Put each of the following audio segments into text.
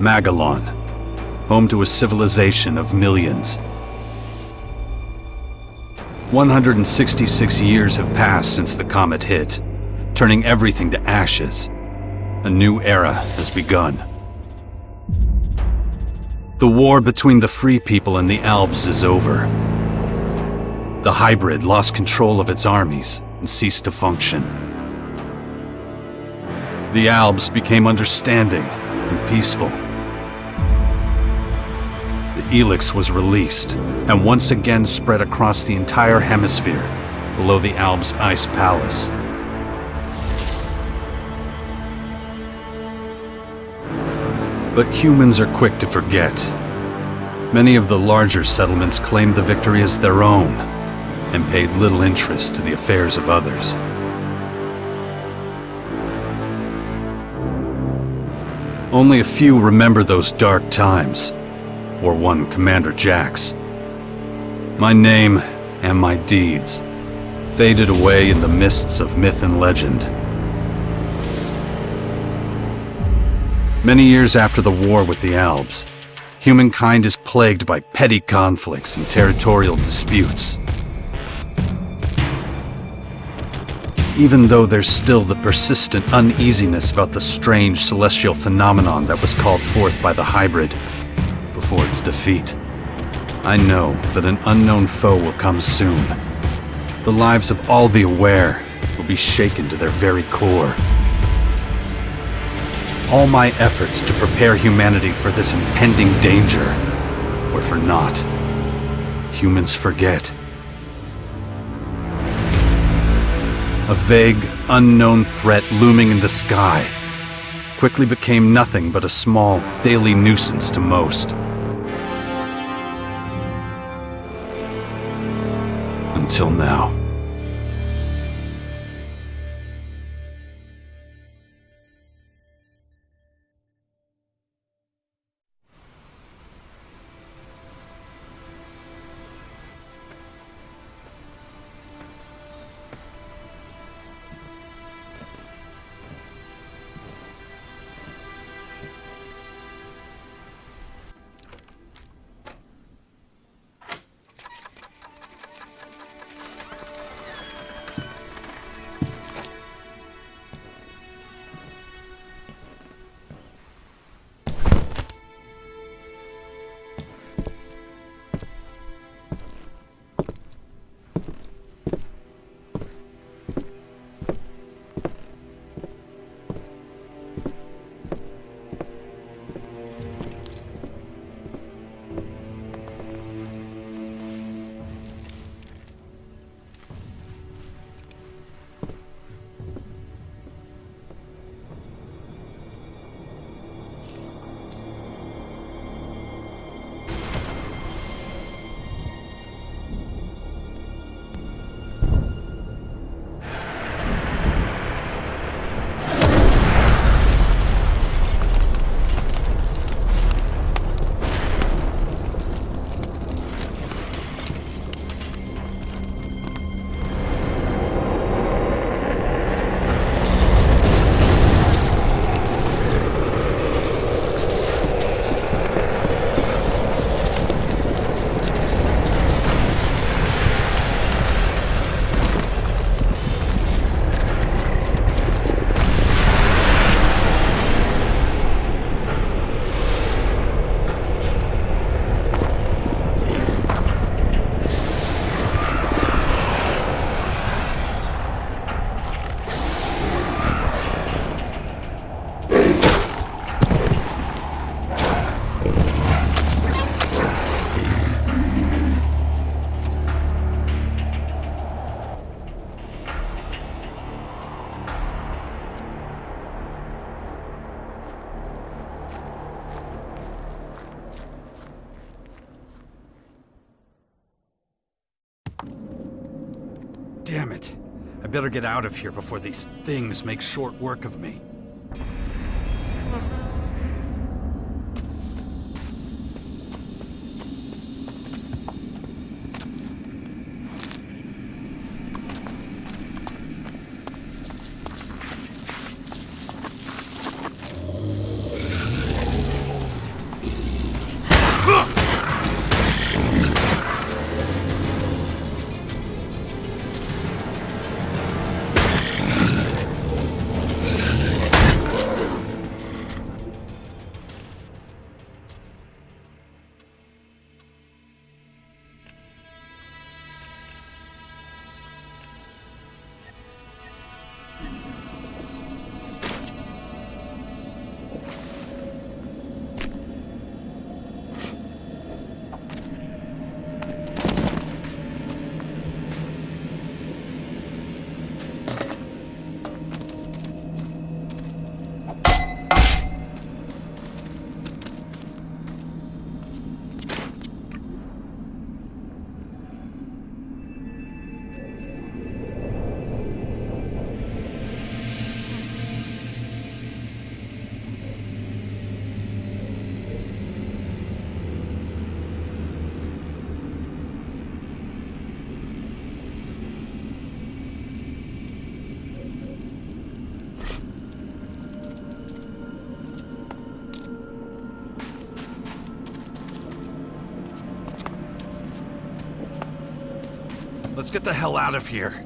Magellan, home to a civilization of millions. 166 years have passed since the comet hit, turning everything to ashes. A new era has begun. The war between the free people and the Alps is over. The hybrid lost control of its armies and ceased to function. The Alps became understanding and peaceful. The Elex was released and once again spread across the entire hemisphere below the Alps' ice palace. But humans are quick to forget. Many of the larger settlements claimed the victory as their own and paid little interest to the affairs of others. Only a few remember those dark times, or one Commander Jax. My name and my deeds faded away in the mists of myth and legend. Many years after the war with the Alps, humankind is plagued by petty conflicts and territorial disputes. Even though there's still the persistent uneasiness about the strange celestial phenomenon that was called forth by the hybrid before its defeat, I know that an unknown foe will come soon. The lives of all the aware will be shaken to their very core. All my efforts to prepare humanity for this impending danger were for naught. Humans forget. A vague, unknown threat looming in the sky quickly became nothing but a small, daily nuisance to most. Until now. Damn it. I better get out of here before these things make short work of me. Let's get the hell out of here.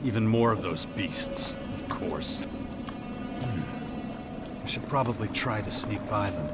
Even more of those beasts, of course. I should probably try to sneak by them.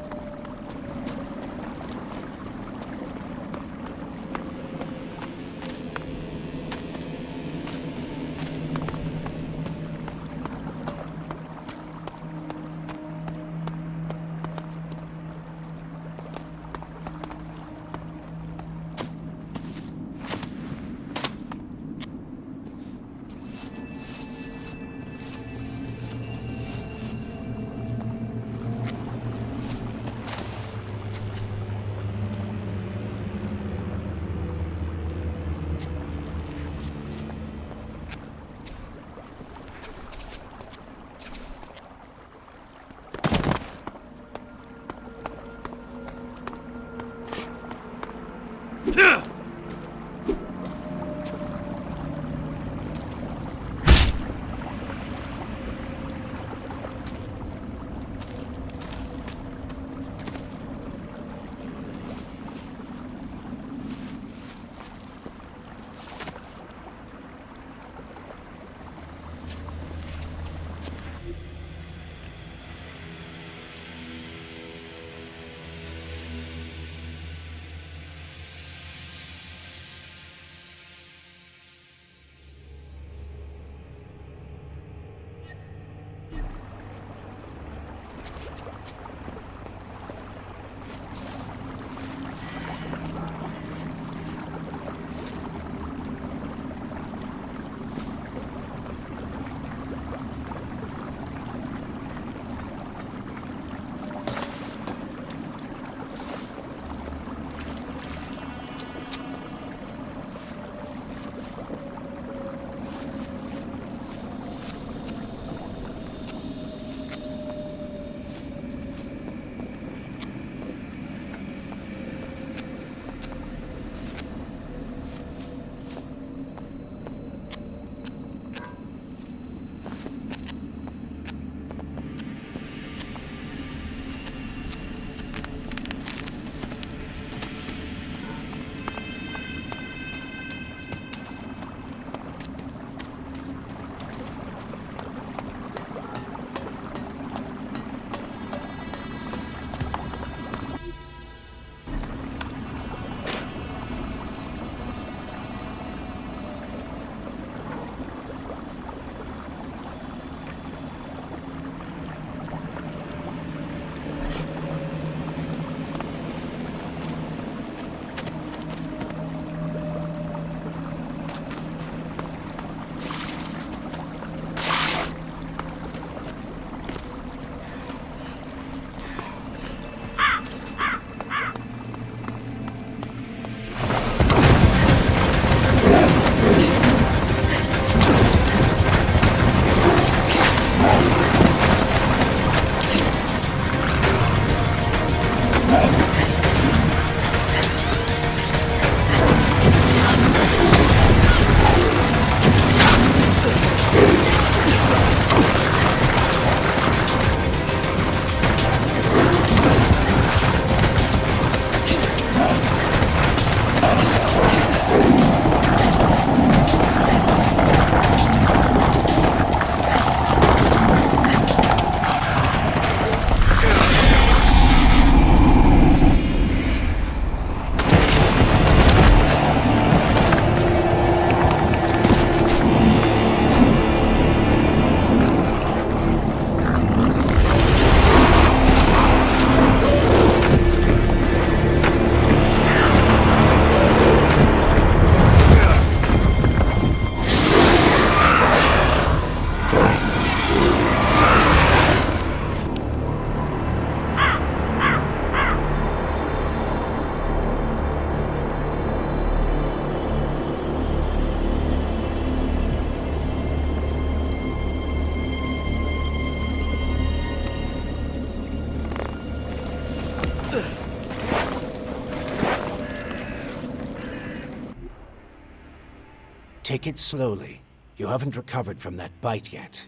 Take it slowly. You haven't recovered from that bite yet.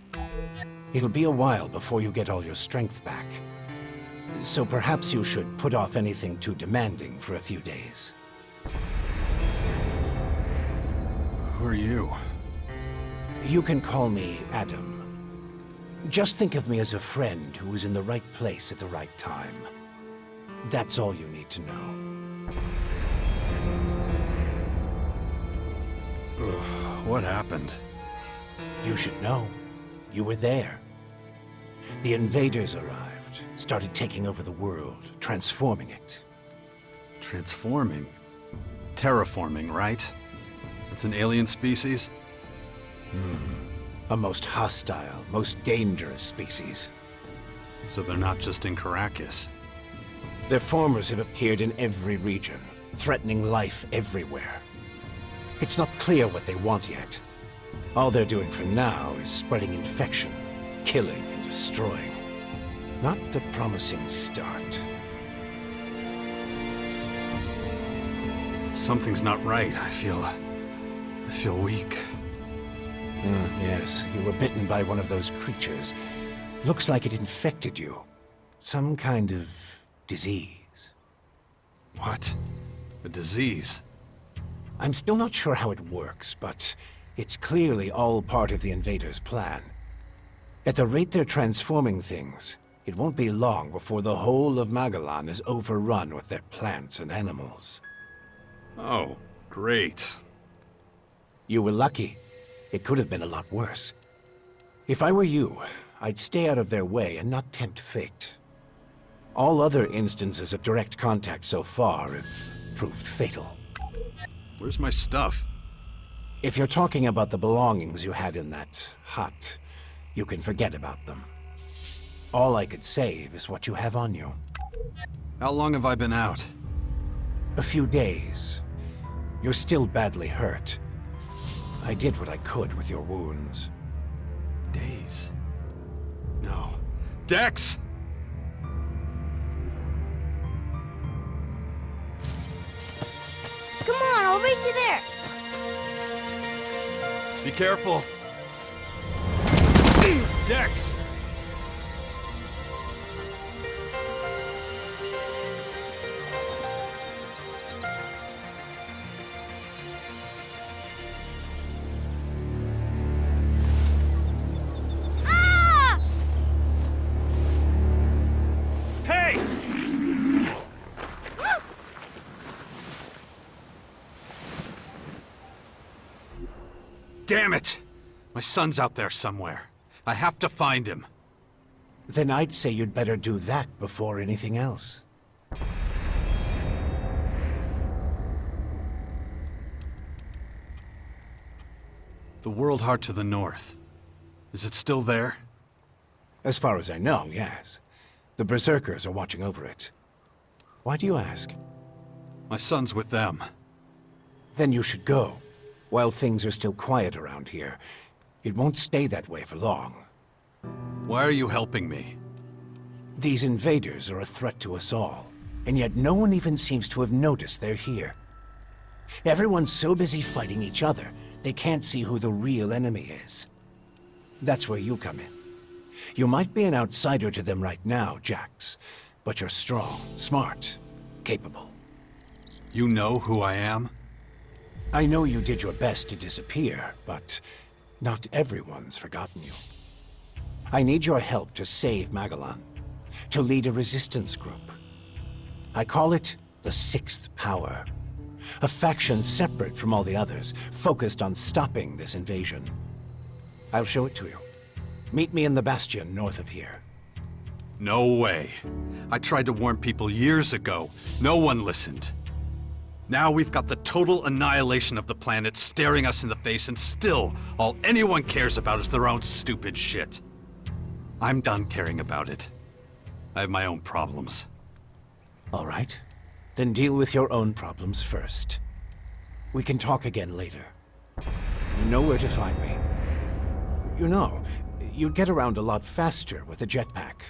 It'll be a while before you get all your strength back. So perhaps you should put off anything too demanding for a few days. Who are you? You can call me Adam. Just think of me as a friend who was in the right place at the right time. That's all you need to know. Ugh, what happened? You should know. You were there. The invaders arrived, started taking over the world, transforming it. Transforming? Terraforming, right? It's an alien species? A most hostile, most dangerous species. So they're not just in Caracas. Their formers have appeared in every region, threatening life everywhere. It's not clear what they want yet. All they're doing for now is spreading infection, killing and destroying. Not a promising start. Something's not right. I feel weak. Yes, you were bitten by one of those creatures. Looks like it infected you. Some kind of disease. What? A disease? I'm still not sure how it works, but it's clearly all part of the invaders' plan. At the rate they're transforming things, it won't be long before the whole of Magalan is overrun with their plants and animals. Oh, great. You were lucky. It could have been a lot worse. If I were you, I'd stay out of their way and not tempt fate. All other instances of direct contact so far have proved fatal. Where's my stuff? If you're talking about the belongings you had in that hut, you can forget about them. All I could save is what you have on you. How long have I been out? A few days. You're still badly hurt. I did what I could with your wounds. Days? No. Dex! Come on, I'll race you there. Be careful. Dex! Ah! Hey! Damn it! My son's out there somewhere. I have to find him. Then I'd say you'd better do that before anything else. The World Heart to the north. Is it still there? As far as I know, yes. The Berserkers are watching over it. Why do you ask? My son's with them. Then you should go. While things are still quiet around here. It won't stay that way for long. Why are you helping me? These invaders are a threat to us all, and yet no one even seems to have noticed they're here. Everyone's so busy fighting each other, they can't see who the real enemy is. That's where you come in. You might be an outsider to them right now, Jax, but you're strong, smart, capable. You know who I am? I know you did your best to disappear, but not everyone's forgotten you. I need your help to save Magalan, to lead a resistance group. I call it the Sixth Power, a faction separate from all the others, focused on stopping this invasion. I'll show it to you. Meet me in the bastion north of here. No way. I tried to warn people years ago. No one listened. Now we've got the total annihilation of the planet staring us in the face, and still, all anyone cares about is their own stupid shit. I'm done caring about it. I have my own problems. All right. Then deal with your own problems first. We can talk again later. You know where to find me. You know, you'd get around a lot faster with a jetpack.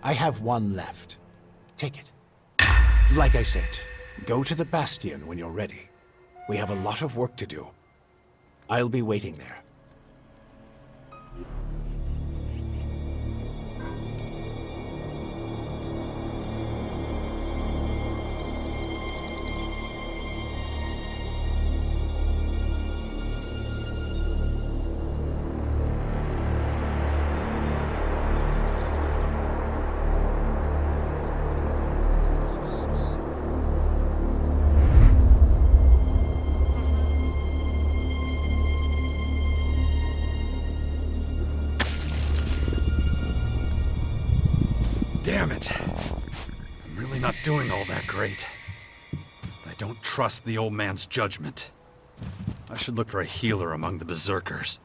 I have one left. Take it. Like I said, go to the Bastion when you're ready. We have a lot of work to do. I'll be waiting there. Damn it. I'm really not doing all that great. I don't trust the old man's judgment. I should look for a healer among the berserkers.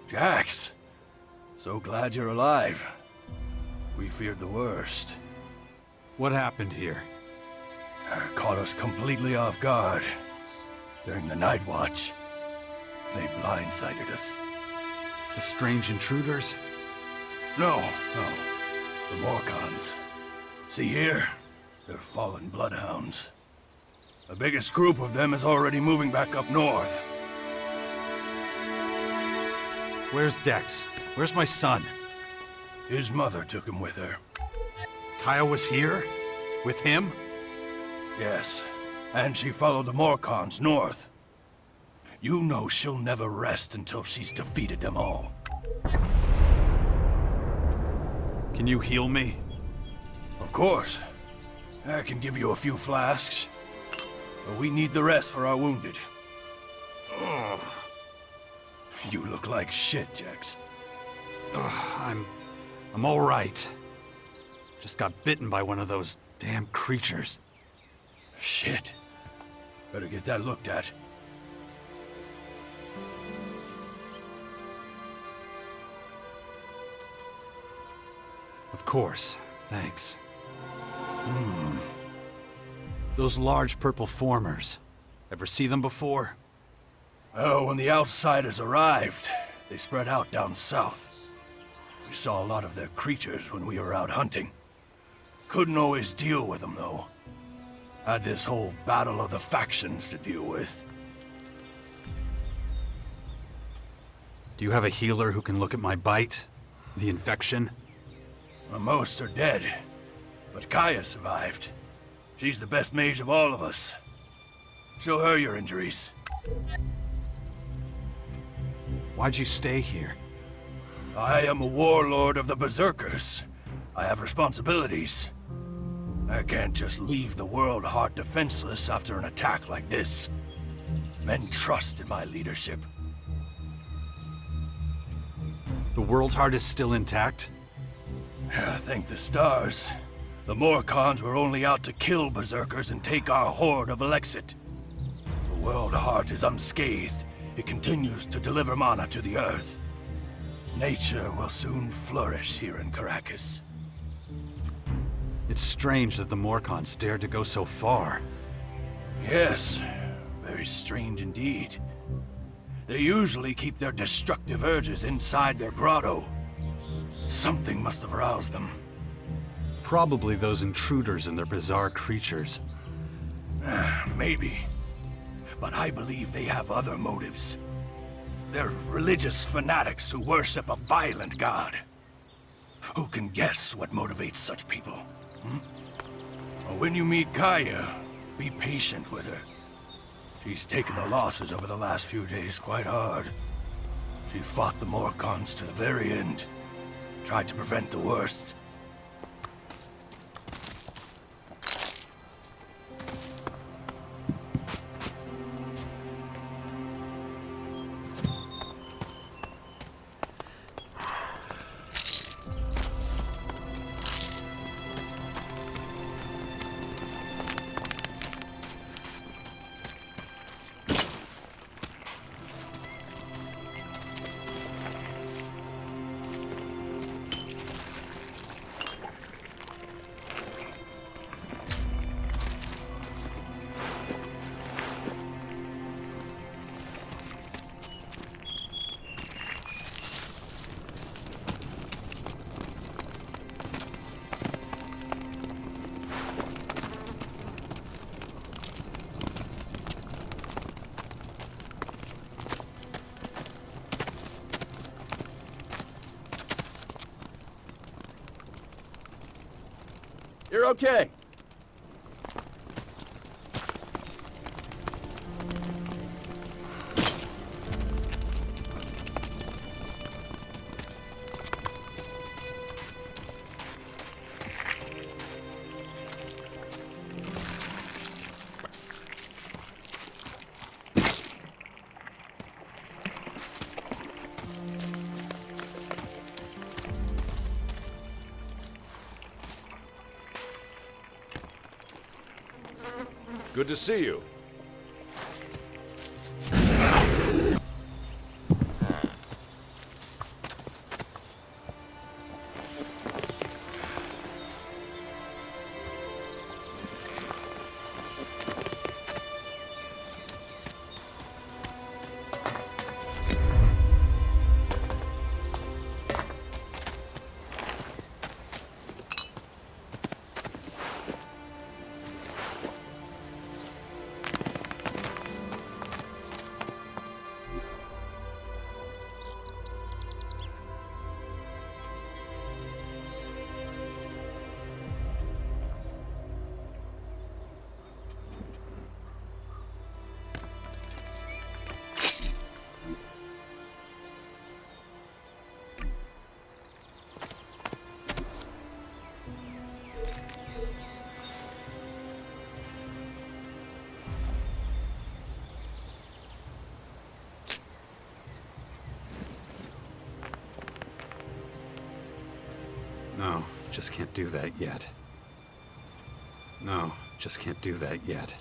Jax, so glad you're alive. We feared the worst. What happened here? Caught us completely off guard. During the night watch, they blindsided us. The strange intruders? No. The Morcons. See here? They're fallen bloodhounds. The biggest group of them is already moving back up north. Where's Dex? Where's my son? His mother took him with her. Kaya was here? With him? Yes, and she followed the Morcons north. You know she'll never rest until she's defeated them all. Can you heal me? Of course. I can give you a few flasks. But we need the rest for our wounded. Ugh. You look like shit, Jax. I'm all right. Just got bitten by one of those damn creatures. Shit. Better get that looked at. Of course. Thanks. Those large purple formers. Ever see them before? Oh, when the outsiders arrived, they spread out down south. We saw a lot of their creatures when we were out hunting. Couldn't always deal with them, though. Had this whole battle of the factions to deal with. Do you have a healer who can look at my bite? The infection? Most are dead, but Kaya survived. She's the best mage of all of us. Show her your injuries. Why'd you stay here? I am a warlord of the Berserkers. I have responsibilities. I can't just leave the world heart defenseless after an attack like this. Men trust in my leadership. The World Heart is still intact? Thank the stars. The Morcons were only out to kill Berserkers and take our horde of Alexit. The World Heart is unscathed. It continues to deliver mana to the Earth. Nature will soon flourish here in Caracas. It's strange that the Morcons dared to go so far. Yes, very strange indeed. They usually keep their destructive urges inside their grotto. Something must have aroused them. Probably those intruders and their bizarre creatures. Maybe. But I believe they have other motives. They're religious fanatics who worship a violent god. Who can guess what motivates such people? Well, when you meet Kaya, be patient with her. She's taken the losses over the last few days quite hard. She fought the Morcons to the very end. Tried to prevent the worst. You're okay. Good to see you. No, just can't do that yet. No, just can't do that yet.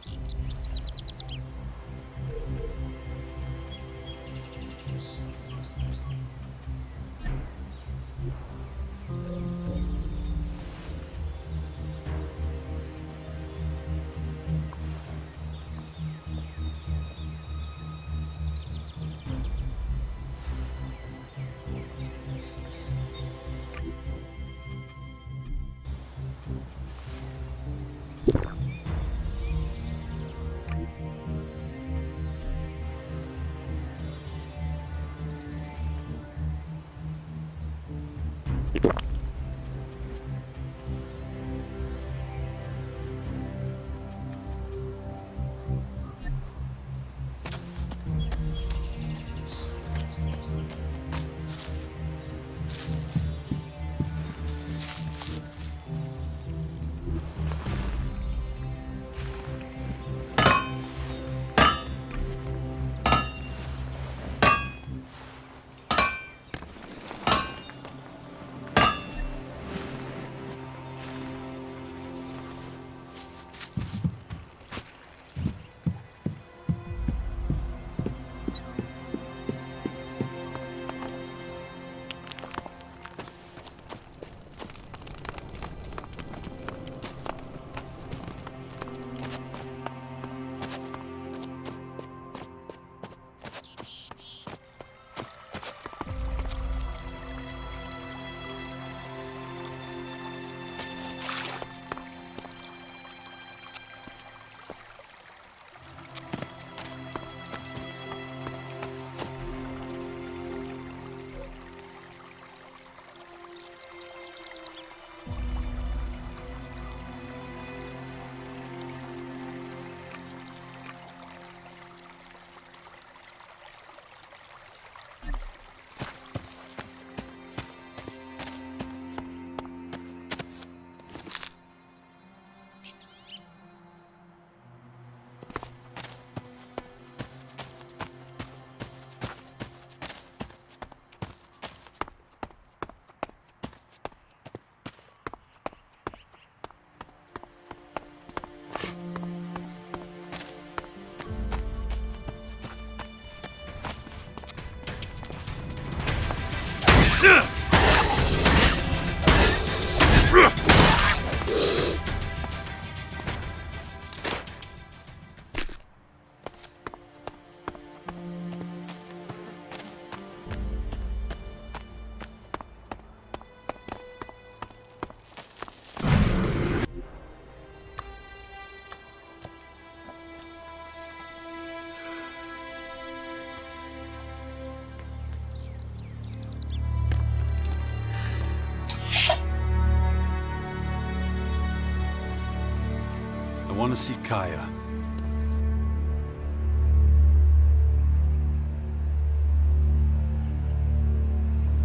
want to see Kaya.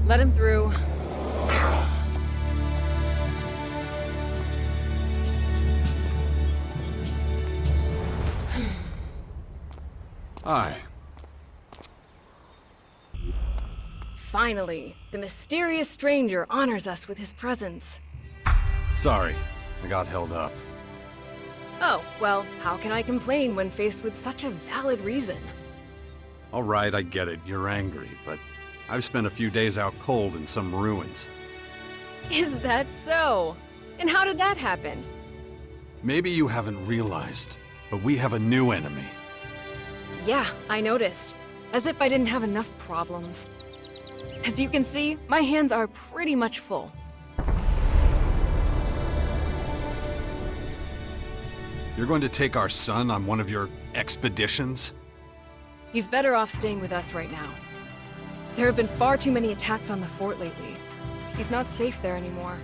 Let him through. Hi. Finally, the mysterious stranger honors us with his presence. Sorry, I got held up. Oh, well, how can I complain when faced with such a valid reason? All right, I get it. You're angry, but I've spent a few days out cold in some ruins. Is that so? And how did that happen? Maybe you haven't realized, but we have a new enemy. Yeah, I noticed. As if I didn't have enough problems. As you can see, my hands are pretty much full. You're going to take our son on one of your expeditions? He's better off staying with us right now. There have been far too many attacks on the fort lately. He's not safe there anymore.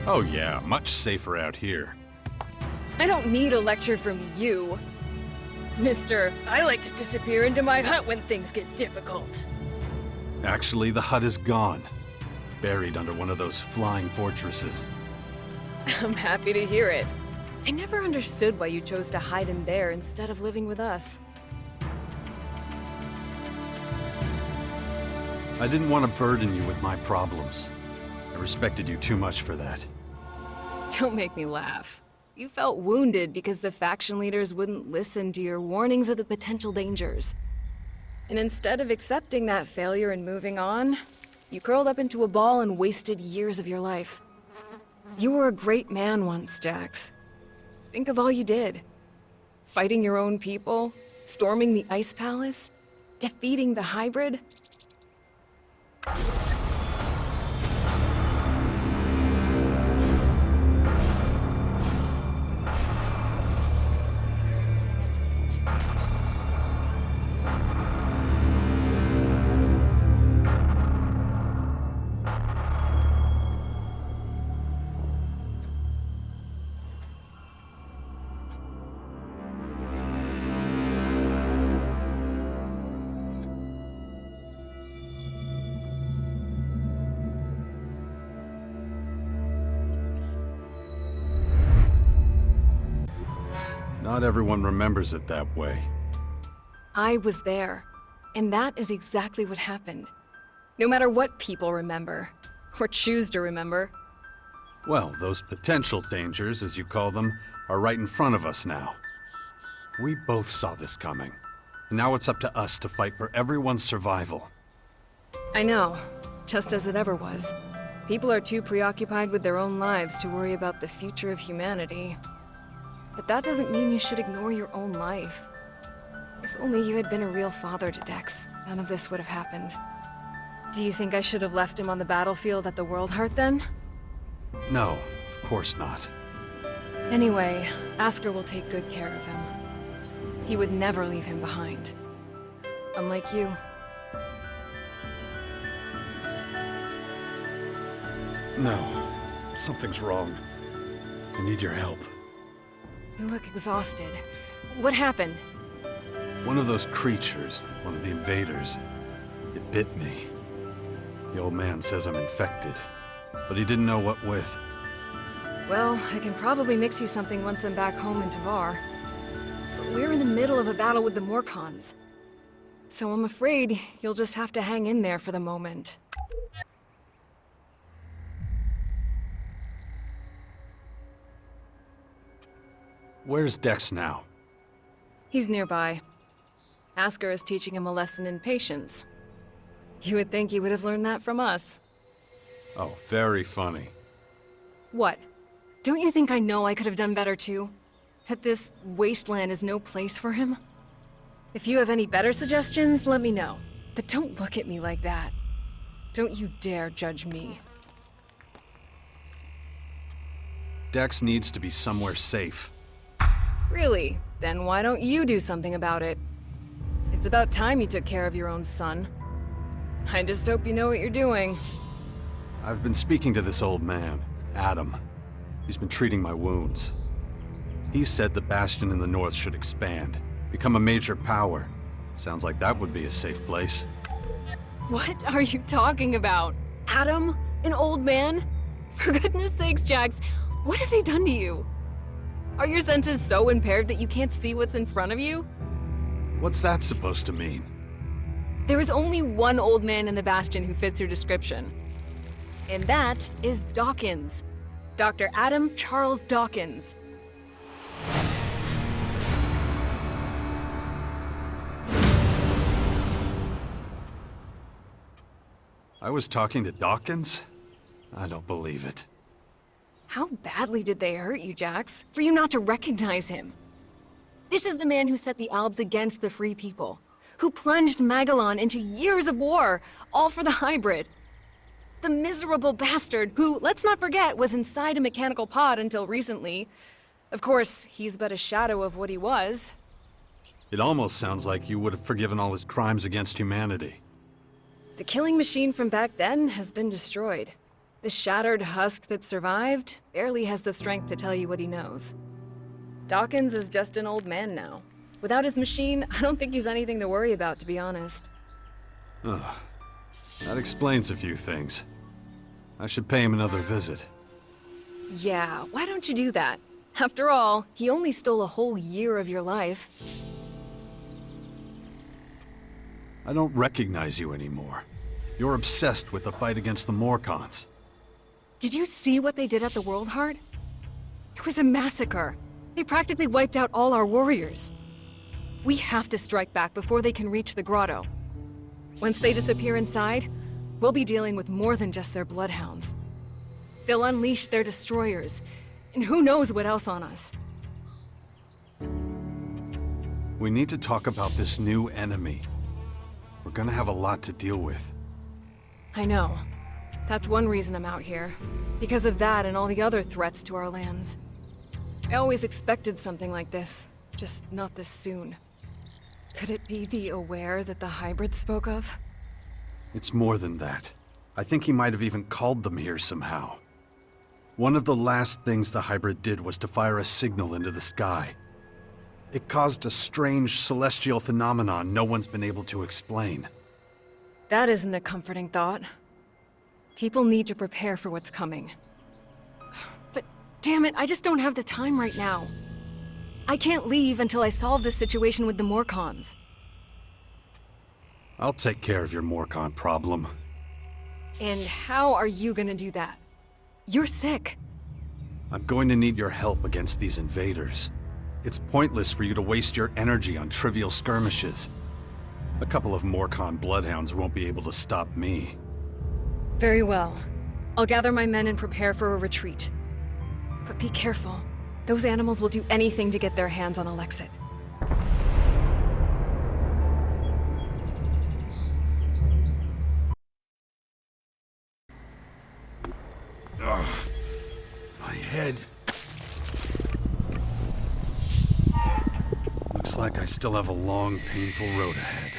Oh yeah, much safer out here. I don't need a lecture from you. Mister, I like to disappear into my hut when things get difficult. Actually, the hut is gone. Buried under one of those flying fortresses. I'm happy to hear it. I never understood why you chose to hide in there instead of living with us. I didn't want to burden you with my problems. I respected you too much for that. Don't make me laugh. You felt wounded because the faction leaders wouldn't listen to your warnings of the potential dangers. And instead of accepting that failure and moving on, you curled up into a ball and wasted years of your life. You were a great man once, Jax. Think of all you did. Fighting your own people, storming the Ice Palace, defeating the hybrid. Not everyone remembers it that way. I was there, and that is exactly what happened. No matter what people remember, or choose to remember. Well, those potential dangers, as you call them, are right in front of us now. We both saw this coming. And now it's up to us to fight for everyone's survival. I know, just as it ever was. People are too preoccupied with their own lives to worry about the future of humanity. But that doesn't mean you should ignore your own life. If only you had been a real father to Dex, none of this would have happened. Do you think I should have left him on the battlefield at the World Heart then? No, of course not. Anyway, Asker will take good care of him. He would never leave him behind. Unlike you. No, something's wrong. I need your help. You look exhausted. What happened? One of those creatures, one of the invaders, it bit me. The old man says I'm infected, but he didn't know what with. Well, I can probably mix you something once I'm back home in Tavar. But we're in the middle of a battle with the Morcons. So I'm afraid you'll just have to hang in there for the moment. Where's Dex now? He's nearby. Asker is teaching him a lesson in patience. You would think he would have learned that from us. Oh, very funny. What? Don't you think I know I could have done better too? That this wasteland is no place for him? If you have any better suggestions, let me know. But don't look at me like that. Don't you dare judge me. Dex needs to be somewhere safe. Really? Then why don't you do something about it? It's about time you took care of your own son. I just hope you know what you're doing. I've been speaking to this old man, Adam. He's been treating my wounds. He said the Bastion in the north should expand, become a major power. Sounds like that would be a safe place. What are you talking about? Adam? An old man? For goodness sakes, Jax, what have they done to you? Are your senses so impaired that you can't see what's in front of you? What's that supposed to mean? There is only one old man in the Bastion who fits your description. And that is Dawkins. Dr. Adam Charles Dawkins. I was talking to Dawkins? I don't believe it. How badly did they hurt you, Jax, for you not to recognize him? This is the man who set the Albs against the Free People, who plunged Magellan into years of war, all for the hybrid. The miserable bastard who, let's not forget, was inside a mechanical pod until recently. Of course, he's but a shadow of what he was. It almost sounds like you would have forgiven all his crimes against humanity. The killing machine from back then has been destroyed. The shattered husk that survived barely has the strength to tell you what he knows. Dawkins is just an old man now. Without his machine, I don't think he's anything to worry about, to be honest. Ugh. That explains a few things. I should pay him another visit. Yeah, why don't you do that? After all, he only stole a whole year of your life. I don't recognize you anymore. You're obsessed with the fight against the Morcons. Did you see what they did at the World Heart? It was a massacre. They practically wiped out all our warriors. We have to strike back before they can reach the grotto. Once they disappear inside, we'll be dealing with more than just their bloodhounds. They'll unleash their destroyers, and who knows what else on us. We need to talk about this new enemy. We're gonna have a lot to deal with. I know. That's one reason I'm out here. Because of that and all the other threats to our lands. I always expected something like this, just not this soon. Could it be the Aware that the hybrid spoke of? It's more than that. I think he might have even called them here somehow. One of the last things the hybrid did was to fire a signal into the sky. It caused a strange celestial phenomenon no one's been able to explain. That isn't a comforting thought. People need to prepare for what's coming. But damn it, I just don't have the time right now. I can't leave until I solve this situation with the Morcons. I'll take care of your Morcon problem. And how are you gonna do that? You're sick. I'm going to need your help against these invaders. It's pointless for you to waste your energy on trivial skirmishes. A couple of Morcon bloodhounds won't be able to stop me. Very well. I'll gather my men and prepare for a retreat. But be careful. Those animals will do anything to get their hands on Alexit. Ugh. My head. Looks like I still have a long, painful road ahead.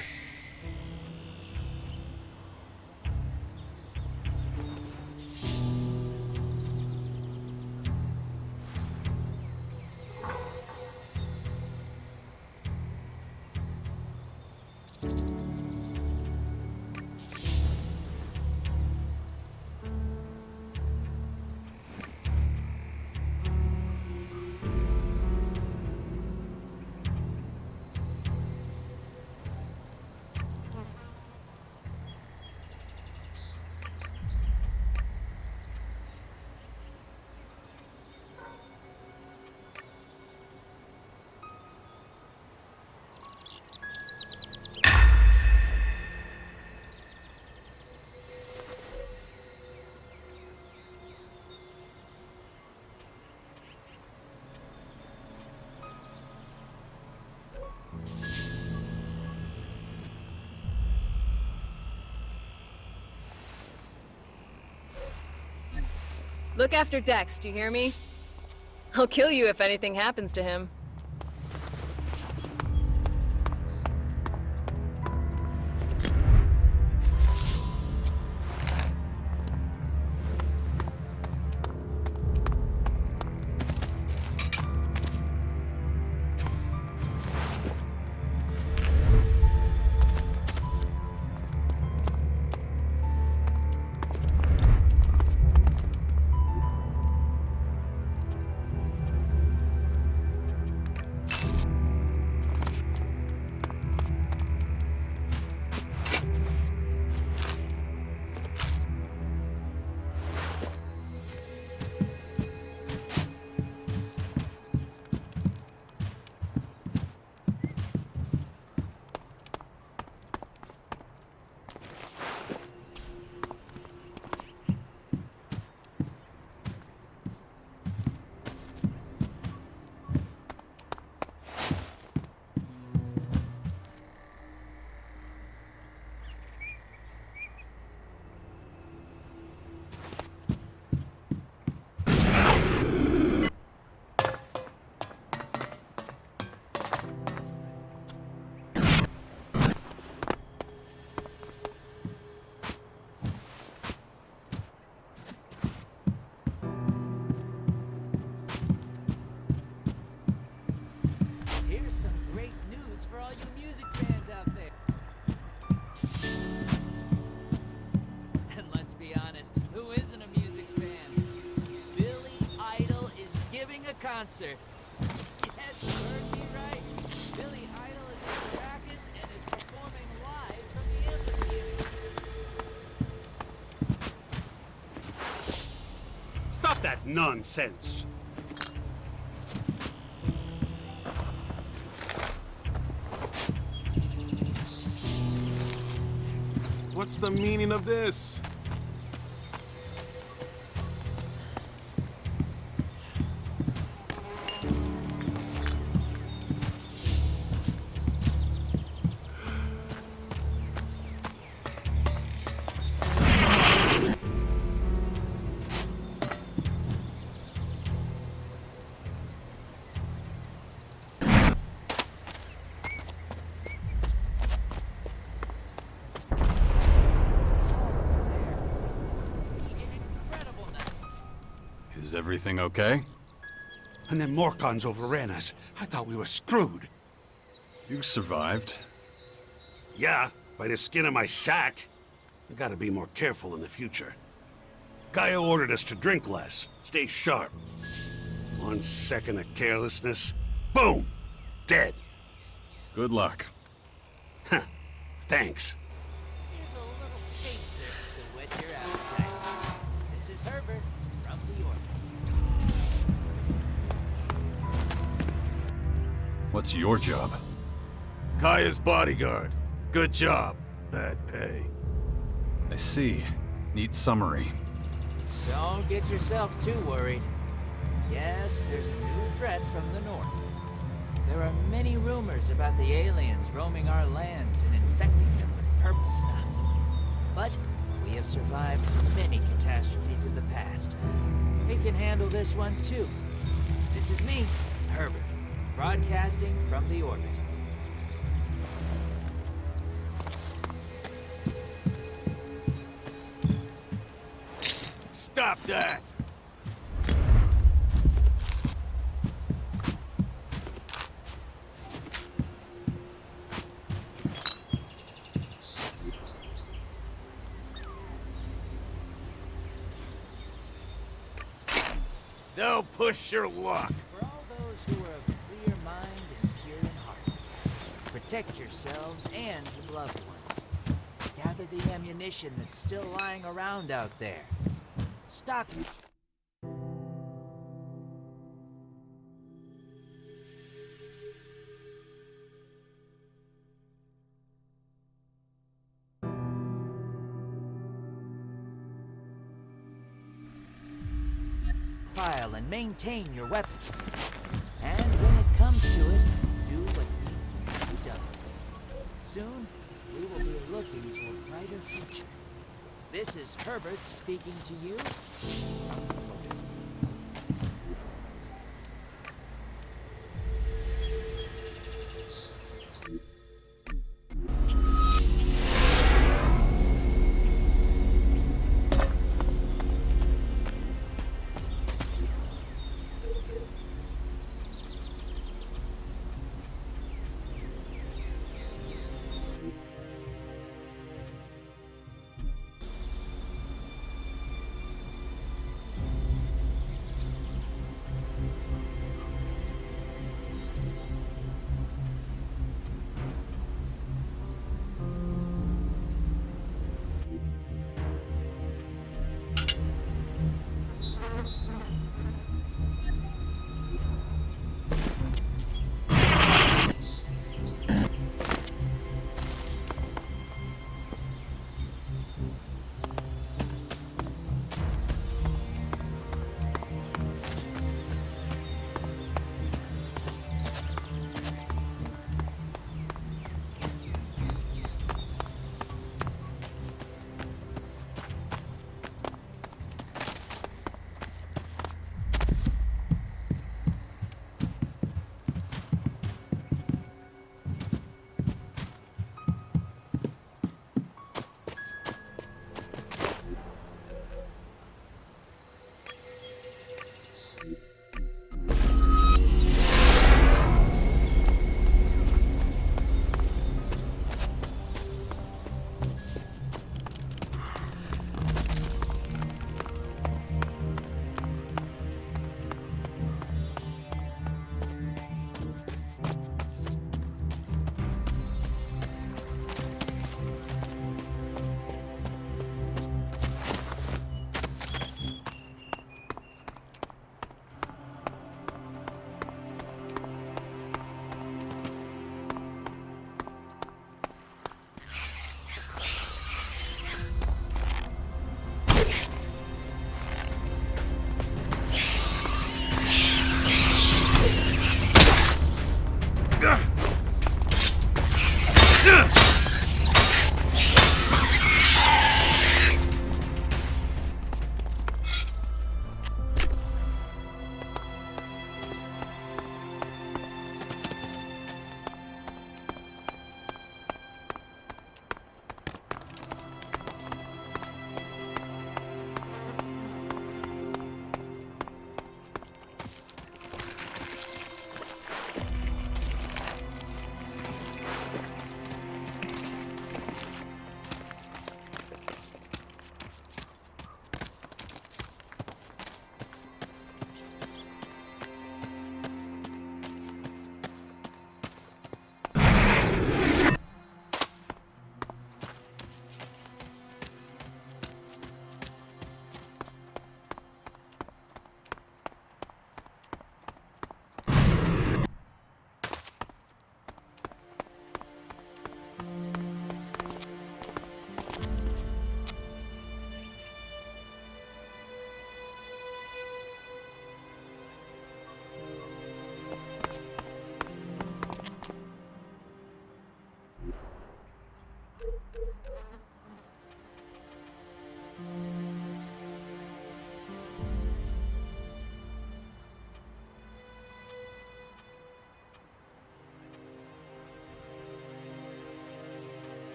Look after Dex, do you hear me? I'll kill you if anything happens to him. concert. Yes, you heard me right. Billy Idol is at Caracas and is performing live from the amphitheater. Stop that nonsense! What's the meaning of this? Is everything okay? And then Morcons overran us. I thought we were screwed. You survived. Yeah, by the skin of my sack. I gotta be more careful in the future. Gaia ordered us to drink less, stay sharp. 1 second of carelessness, boom! Dead. Good luck. Huh. Thanks. Here's a little taster to whet your appetite. This is Herbert from the Orbit. What's your job? Kaia's bodyguard. Good job. Bad pay. I see. Neat summary. Don't get yourself too worried. Yes, there's a new threat from the north. There are many rumors about the aliens roaming our lands and infecting them with purple stuff. But we have survived many catastrophes in the past. We can handle this one too. This is me, Herbert, broadcasting from the orbit. Stop that! They'll push your luck. For all those who are of clear mind and pure in heart, protect yourselves and your loved ones. Gather the ammunition that's still lying around out there. Stock. Pile and maintain your weapons. And when it comes to it, do what needs to be done. Soon, we will be looking to a brighter future. This is Herbert speaking to you.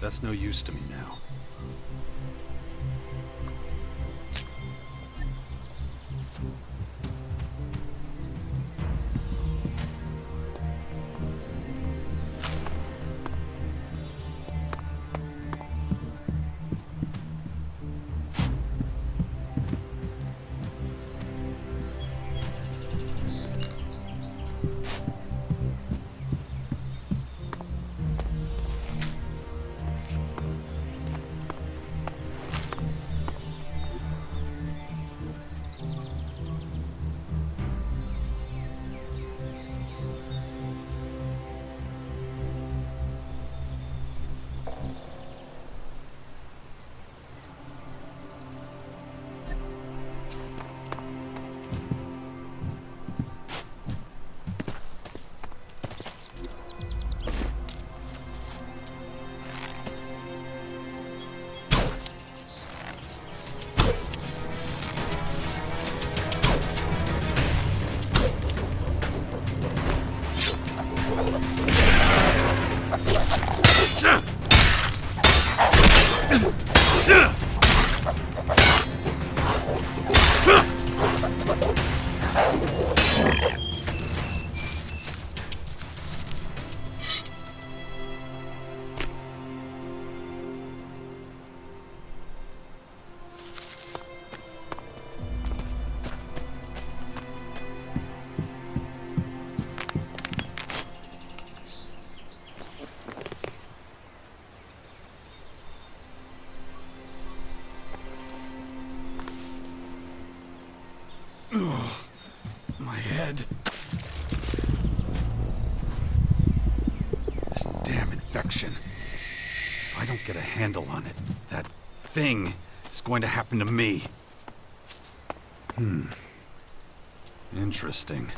That's no use to me now. My head. This damn infection. If I don't get a handle on it, that thing is going to happen to me. Interesting.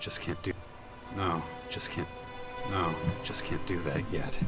Just can't do... No, just can't... No, just can't do that yet.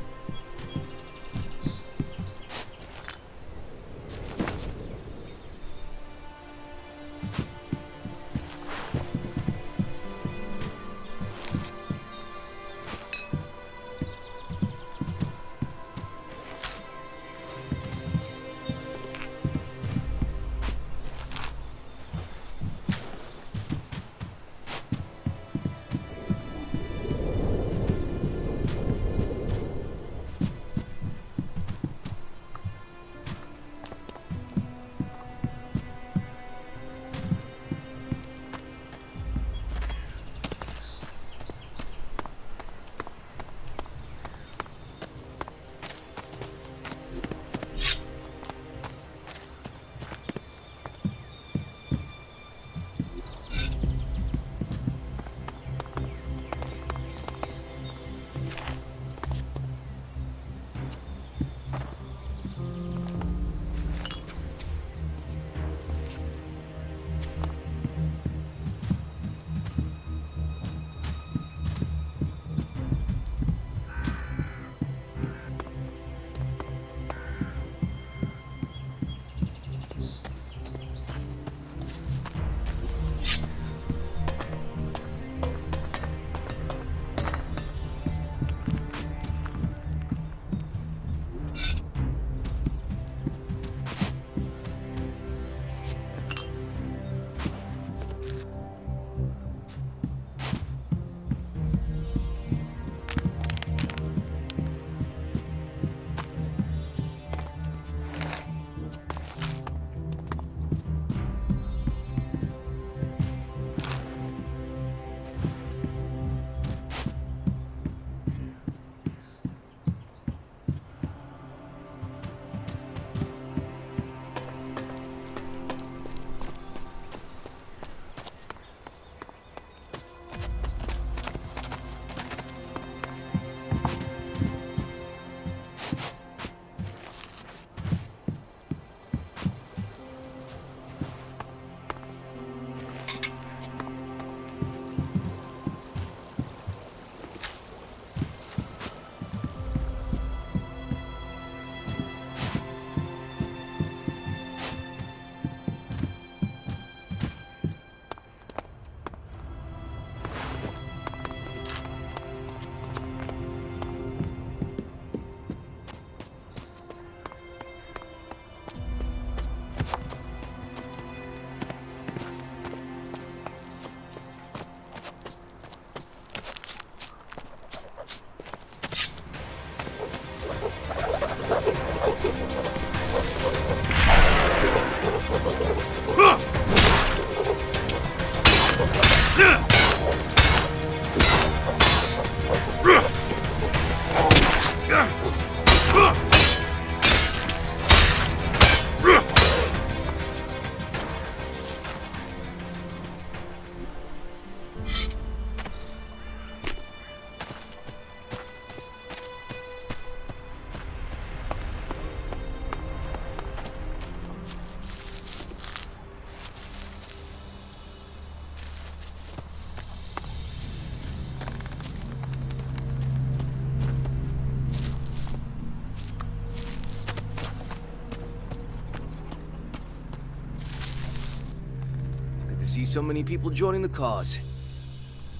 see so many people joining the cause.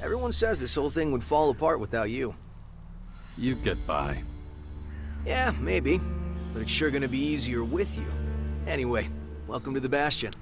Everyone says this whole thing would fall apart without you. You'd get by. Yeah, maybe. But it's sure gonna be easier with you. Anyway, welcome to the Bastion.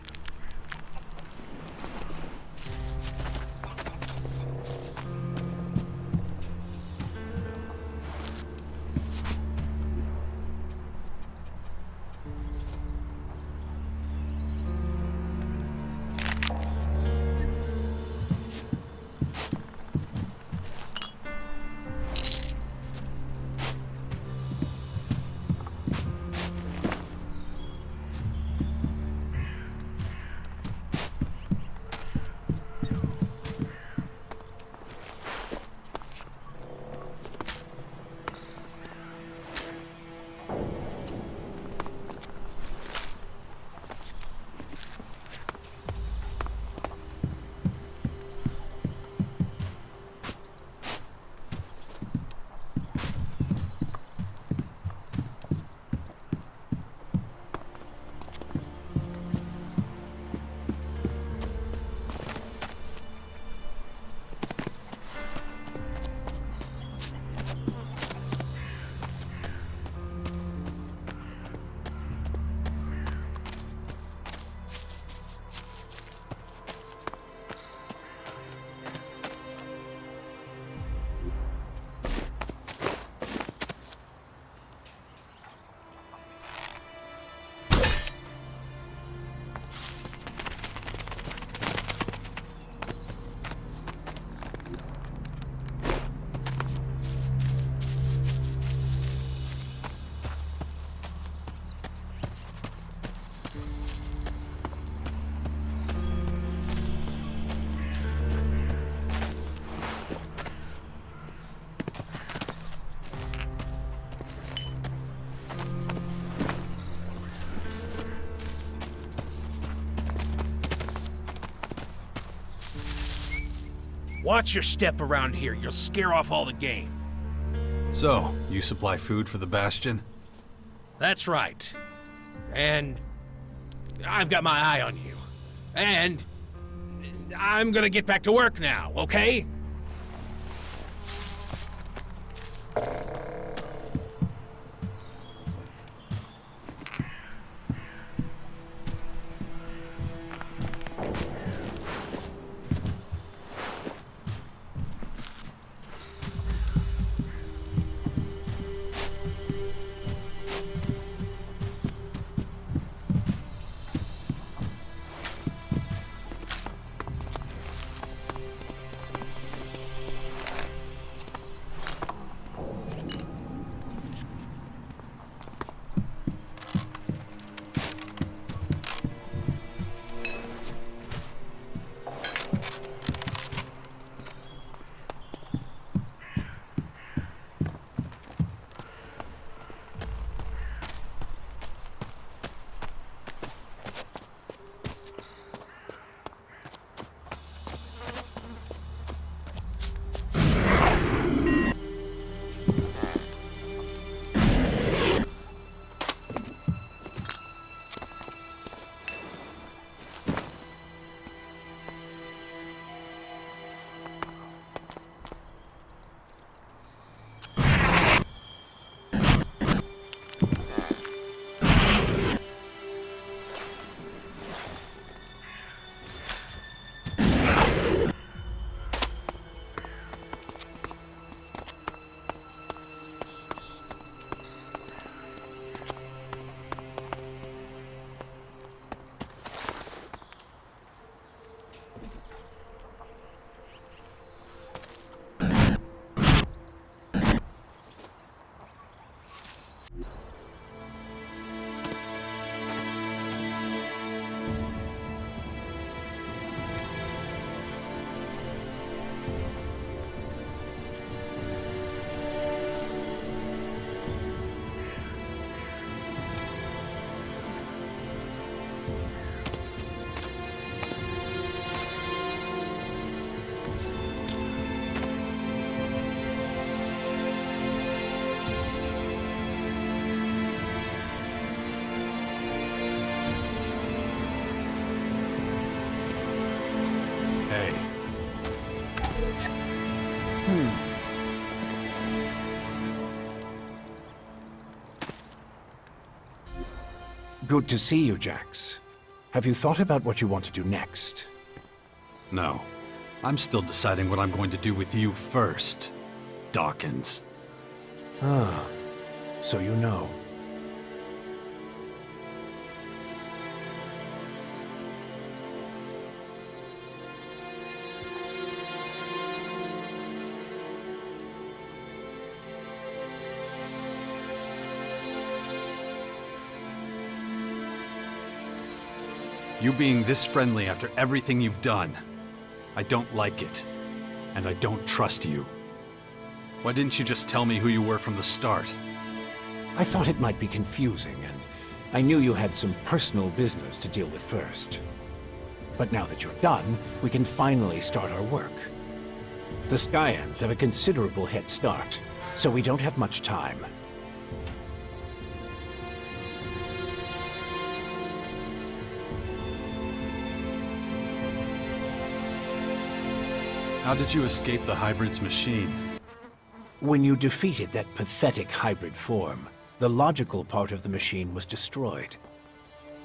Watch your step around here. You'll scare off all the game. So, you supply food for the Bastion? That's right. And I've got my eye on you. And I'm gonna get back to work now, okay? Okay. Good to see you, Jax. Have you thought about what you want to do next? No. I'm still deciding what I'm going to do with you first, Dawkins. Ah, so you know. You being this friendly after everything you've done. I don't like it. And I don't trust you. Why didn't you just tell me who you were from the start? I thought it might be confusing, and I knew you had some personal business to deal with first. But now that you're done, we can finally start our work. The Skyans have a considerable head start, so we don't have much time. How did you escape the hybrid's machine? When you defeated that pathetic hybrid form, the logical part of the machine was destroyed.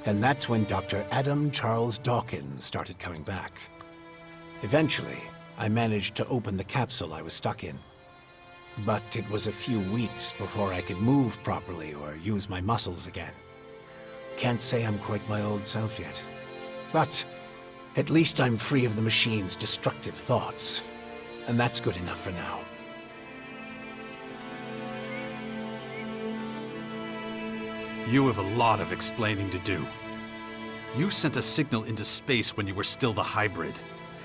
And that's when Dr. Adam Charles Dawkins started coming back. Eventually, I managed to open the capsule I was stuck in. But it was a few weeks before I could move properly or use my muscles again. Can't say I'm quite my old self yet. But at least I'm free of the machine's destructive thoughts. And that's good enough for now. You have a lot of explaining to do. You sent a signal into space when you were still the hybrid,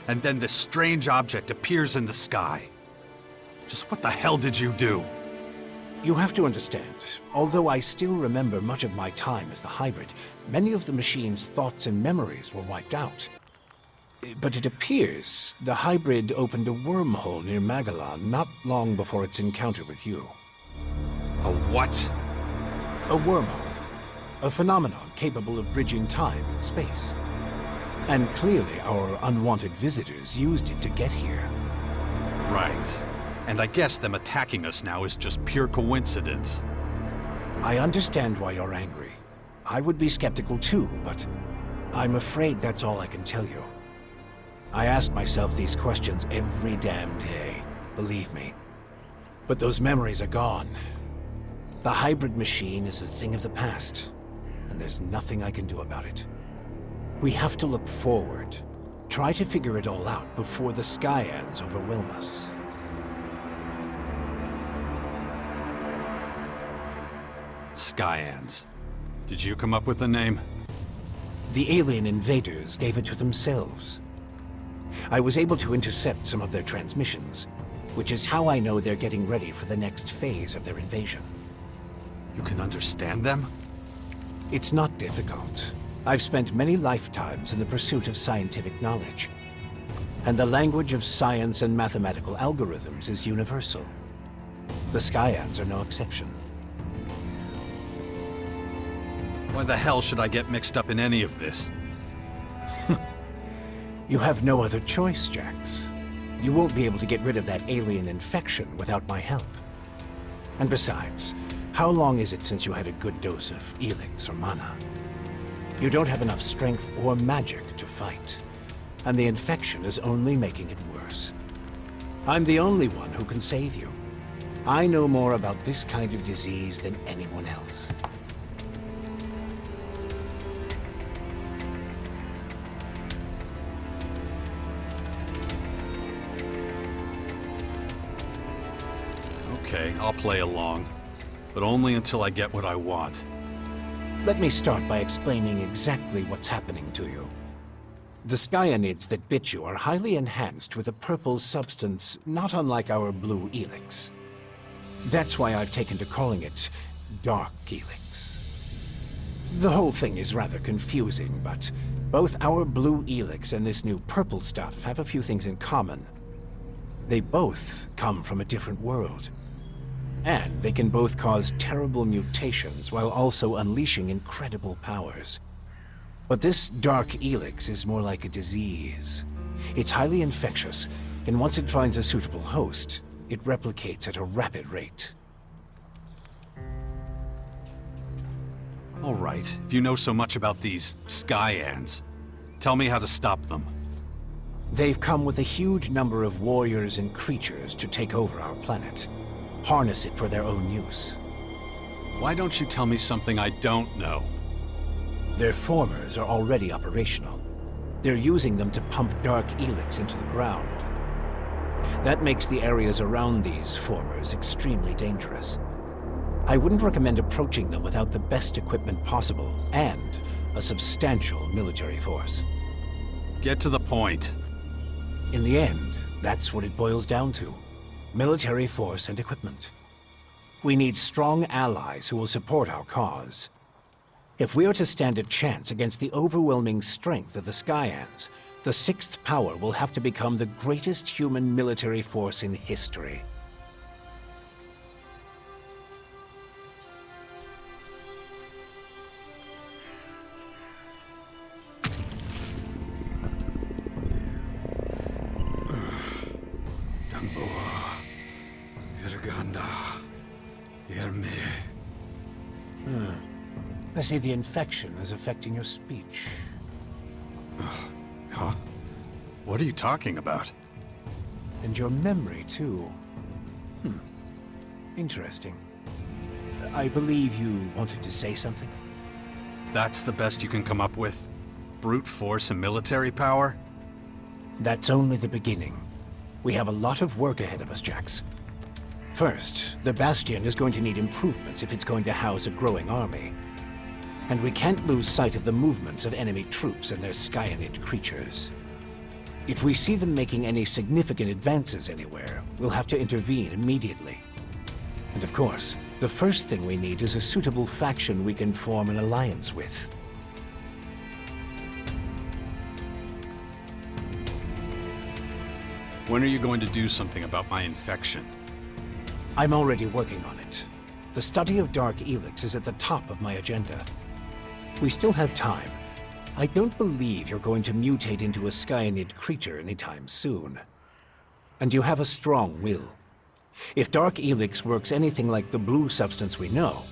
and then this strange object appears in the sky. Just what the hell did you do? You have to understand, although I still remember much of my time as the hybrid, many of the machine's thoughts and memories were wiped out. But it appears the hybrid opened a wormhole near Magellan not long before its encounter with you. A what? A wormhole. A phenomenon capable of bridging time and space. And clearly our unwanted visitors used it to get here. Right. And I guess them attacking us now is just pure coincidence. I understand why you're angry. I would be skeptical too, but I'm afraid that's all I can tell you. I ask myself these questions every damn day, believe me. But those memories are gone. The hybrid machine is a thing of the past, and there's nothing I can do about it. We have to look forward, try to figure it all out before the Skyans overwhelm us. Skyans. Did you come up with the name? The alien invaders gave it to themselves. I was able to intercept some of their transmissions, which is how I know they're getting ready for the next phase of their invasion. You can understand them? It's not difficult. I've spent many lifetimes in the pursuit of scientific knowledge. And the language of science and mathematical algorithms is universal. The Skyans are no exception. Why the hell should I get mixed up in any of this? You have no other choice, Jax. You won't be able to get rid of that alien infection without my help. And besides, how long is it since you had a good dose of Elex or mana? You don't have enough strength or magic to fight, and the infection is only making it worse. I'm the only one who can save you. I know more about this kind of disease than anyone else. Okay, I'll play along. But only until I get what I want. Let me start by explaining exactly what's happening to you. The skyanids that bit you are highly enhanced with a purple substance not unlike our blue Elex. That's why I've taken to calling it Dark Elex. The whole thing is rather confusing, but both our blue Elex and this new purple stuff have a few things in common. They both come from a different world. And they can both cause terrible mutations while also unleashing incredible powers. But this Dark Elex is more like a disease. It's highly infectious, and once it finds a suitable host, it replicates at a rapid rate. All right, if you know so much about these Skyans, tell me how to stop them. They've come with a huge number of warriors and creatures to take over our planet, harness it for their own use. Why don't you tell me something I don't know? Their formers are already operational. They're using them to pump dark Elex into the ground. That makes the areas around these formers extremely dangerous. I wouldn't recommend approaching them without the best equipment possible and a substantial military force. Get to the point. In the end, that's what it boils down to. Military force and equipment. We need strong allies who will support our cause. If we are to stand a chance against the overwhelming strength of the Skyans, the Sixth Power will have to become the greatest human military force in history. I see the infection is affecting your speech. Huh? What are you talking about? And your memory, too. Interesting. I believe you wanted to say something? That's the best you can come up with? Brute force and military power? That's only the beginning. We have a lot of work ahead of us, Jax. First, the Bastion is going to need improvements if it's going to house a growing army. And we can't lose sight of the movements of enemy troops and their Skyanid creatures. If we see them making any significant advances anywhere, we'll have to intervene immediately. And of course, the first thing we need is a suitable faction we can form an alliance with. When are you going to do something about my infection? I'm already working on it. The study of dark Elex is at the top of my agenda. We still have time. I don't believe you're going to mutate into a Skyanid creature anytime soon. And you have a strong will. If dark Elex works anything like the blue substance we know,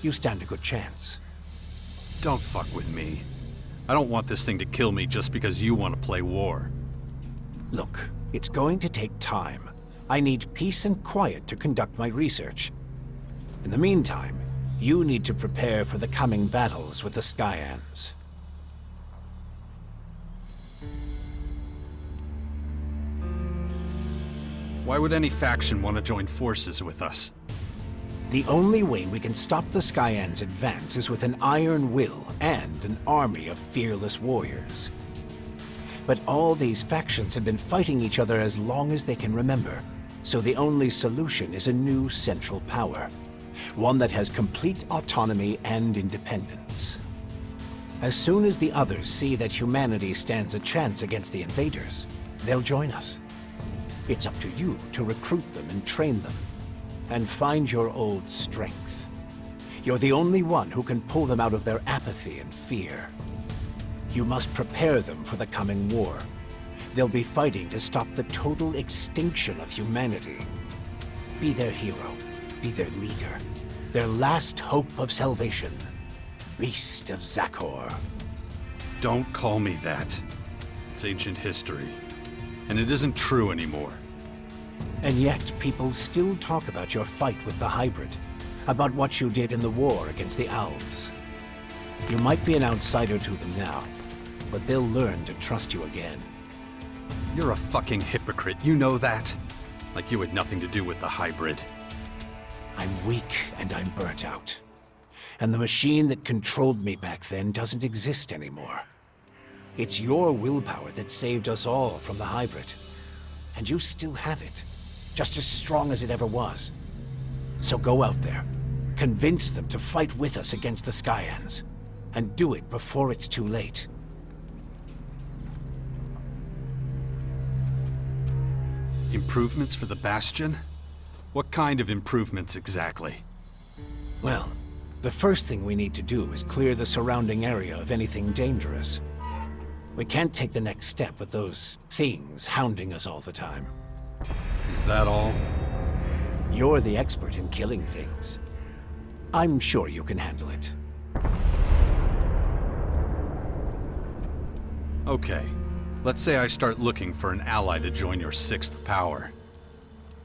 you stand a good chance. Don't fuck with me. I don't want this thing to kill me just because you want to play war. Look, it's going to take time. I need peace and quiet to conduct my research. In the meantime, you need to prepare for the coming battles with the Skyans. Why would any faction want to join forces with us? The only way we can stop the Skyans' advance is with an iron will and an army of fearless warriors. But all these factions have been fighting each other as long as they can remember, so the only solution is a new central power. One that has complete autonomy and independence. As soon as the others see that humanity stands a chance against the invaders, they'll join us. It's up to you to recruit them and train them, and find your old strength. You're the only one who can pull them out of their apathy and fear. You must prepare them for the coming war. They'll be fighting to stop the total extinction of humanity. Be their hero. Be their leader. Their last hope of salvation. Beast of Zakor. Don't call me that. It's ancient history. And it isn't true anymore. And yet, people still talk about your fight with the hybrid. About what you did in the war against the Alps. You might be an outsider to them now, but they'll learn to trust you again. You're a fucking hypocrite, you know that? Like you had nothing to do with the hybrid. I'm weak and I'm burnt out. And the machine that controlled me back then doesn't exist anymore. It's your willpower that saved us all from the hybrid. And you still have it, just as strong as it ever was. So go out there, convince them to fight with us against the Skyans, and do it before it's too late. Improvements for the Bastion? What kind of improvements exactly? Well, the first thing we need to do is clear the surrounding area of anything dangerous. We can't take the next step with those things hounding us all the time. Is that all? You're the expert in killing things. I'm sure you can handle it. Okay. Let's say I start looking for an ally to join your sixth power.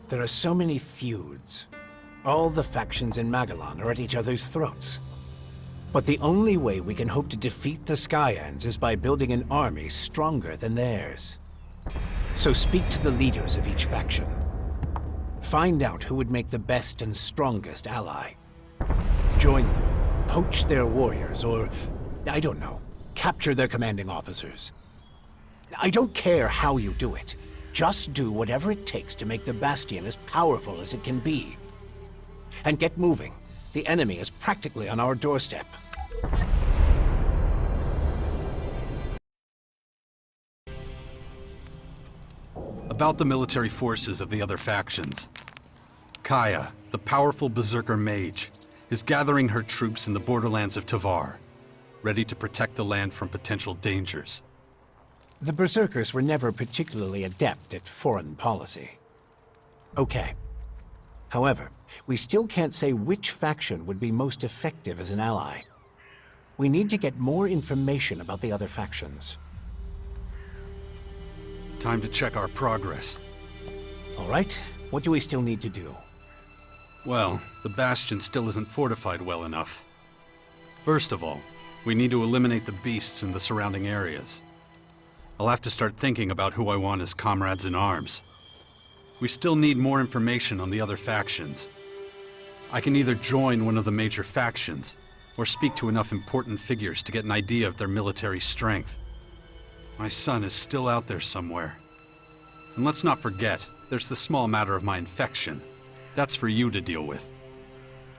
There are so many feuds. All the factions in Magellan are at each other's throats. But the only way we can hope to defeat the Skyans is by building an army stronger than theirs. So speak to the leaders of each faction. Find out who would make the best and strongest ally. Join them, poach their warriors, or, I don't know, capture their commanding officers. I don't care how you do it. Just do whatever it takes to make the Bastion as powerful as it can be. And get moving. The enemy is practically on our doorstep. About the military forces of the other factions. Kaya, the powerful berserker mage, is gathering her troops in the borderlands of Tavar, ready to protect the land from potential dangers. The Berserkers were never particularly adept at foreign policy. Okay. However, we still can't say which faction would be most effective as an ally. We need to get more information about the other factions. Time to check our progress. All right, what do we still need to do? Well, the Bastion still isn't fortified well enough. First of all, we need to eliminate the beasts in the surrounding areas. I'll have to start thinking about who I want as comrades in arms. We still need more information on the other factions. I can either join one of the major factions, or speak to enough important figures to get an idea of their military strength. My son is still out there somewhere. And let's not forget, there's the small matter of my infection. That's for you to deal with.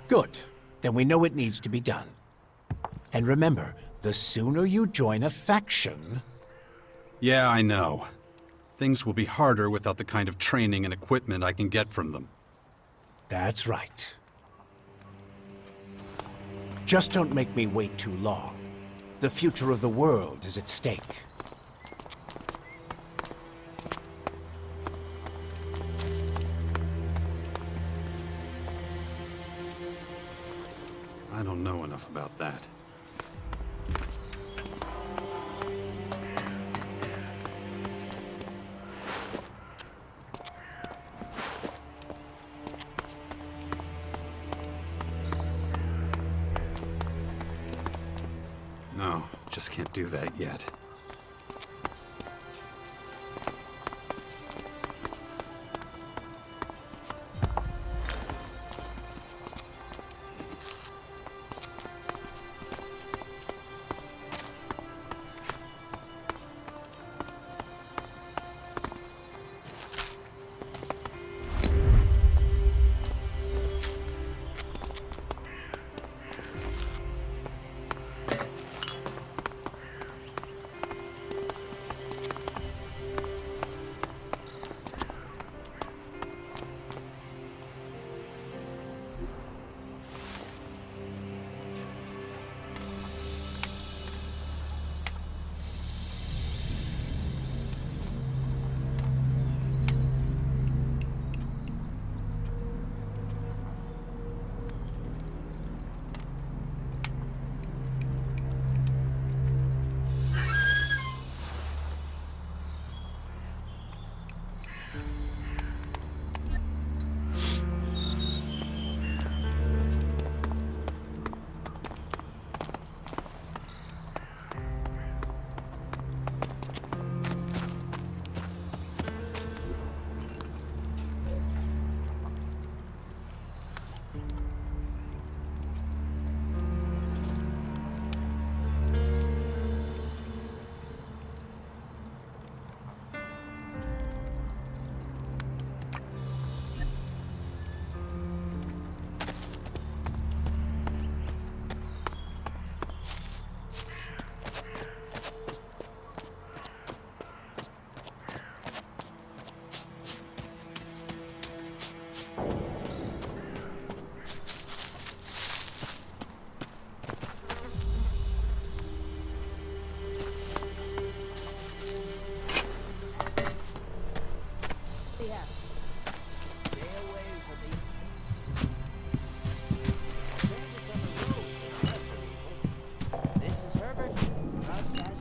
Good. Then we know it needs to be done. And remember, the sooner you join a faction... Yeah, I know. Things will be harder without the kind of training and equipment I can get from them. That's right. Just don't make me wait too long. The future of the world is at stake. I don't know enough about that. No, just can't do that yet.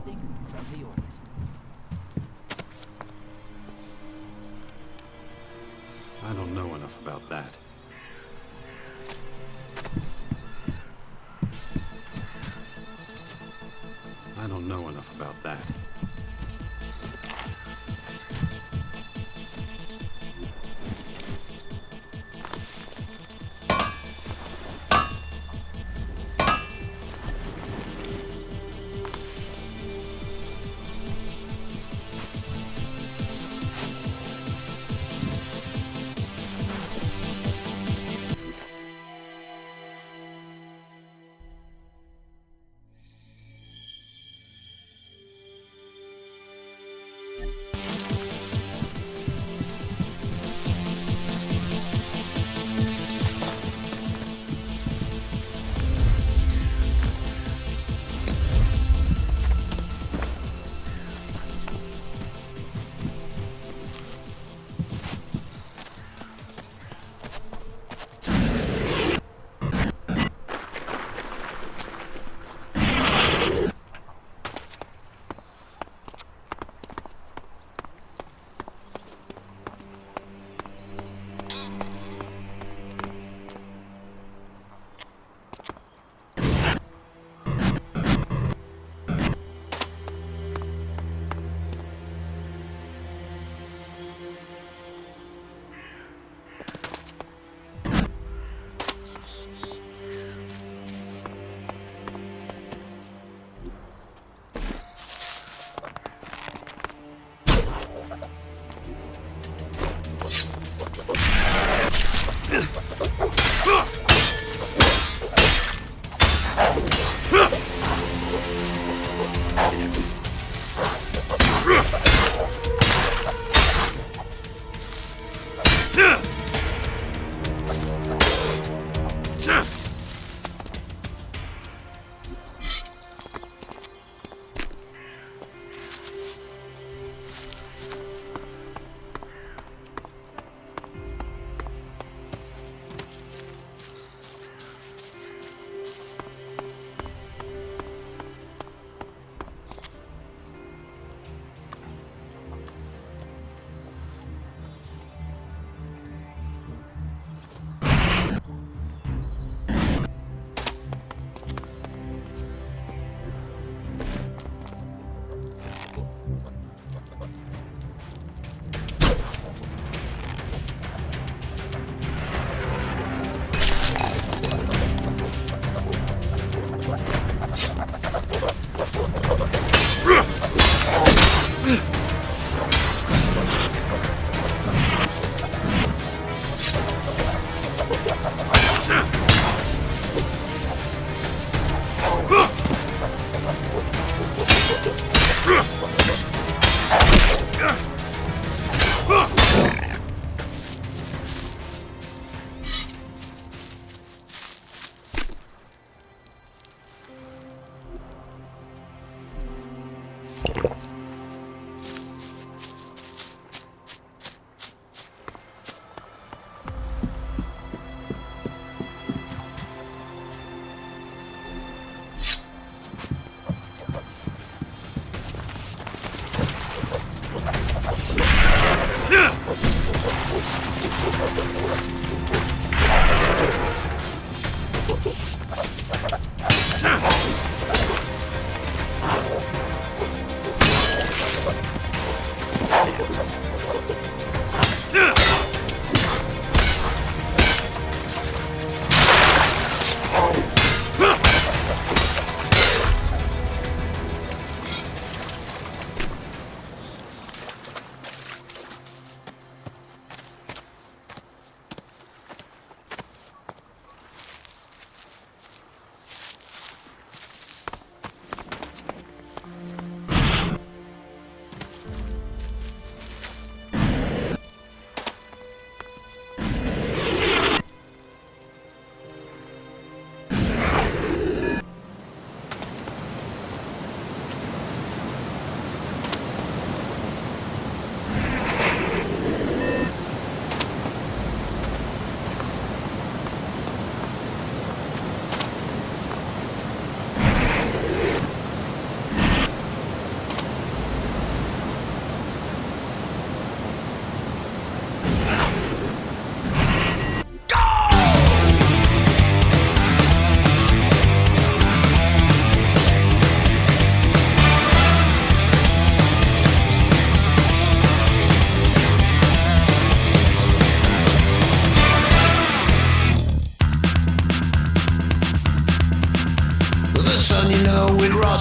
broadcasting from the orbit. I don't know enough about that. I don't know enough about that.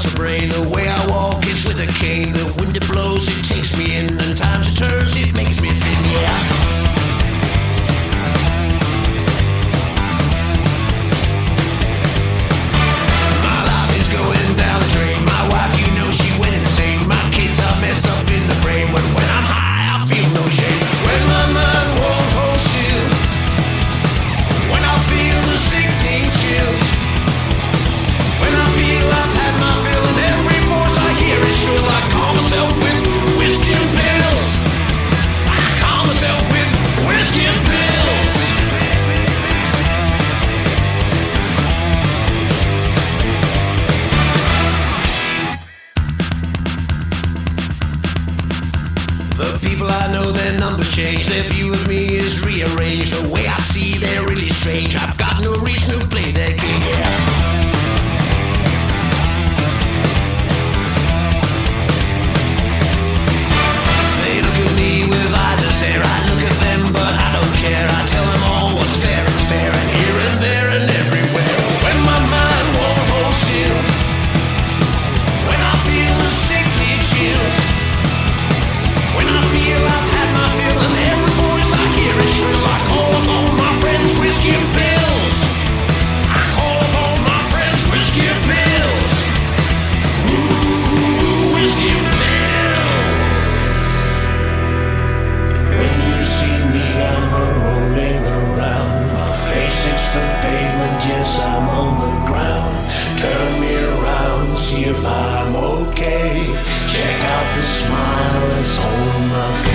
muscle brain. The way I walk is with a cane. The wind it blows, it takes me in. And times it turns, it makes me thin, yeah. Change. Their view of me is rearranged. The way I see, they're really strange. I've got no reason to play that game, yeah. They look at me with eyes that stare. I look at them, but I don't care. I tell them all what's fair is fair, and here and there and everywhere. When my mind won't hold still, when I feel the sickly chills, when I feel I've had my fill and every voice I hear is shrill, I call upon my friends, whiskey and pills. I call upon my friends, whiskey and pills. Ooh, whiskey and pills. When you see me, I'm rolling around. My face hits the pavement, yes, I'm on the ground. Turn me around, see if I'm okay. Check out the smile that's on my face.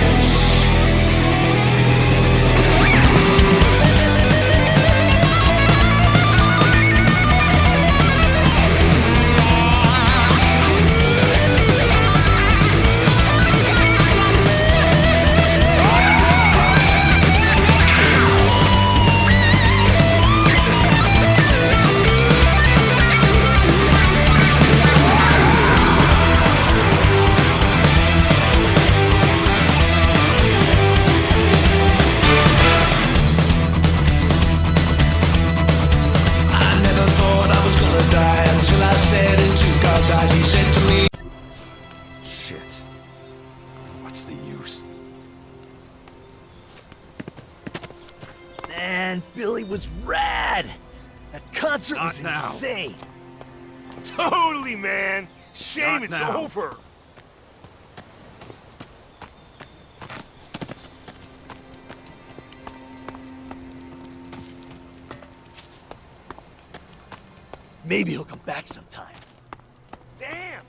He said to me, Shit. What's the use? Man, Billy was rad! That concert Not was now. insane! Totally, man. Shame Not it's now. over. Maybe he'll come back sometime. Damn.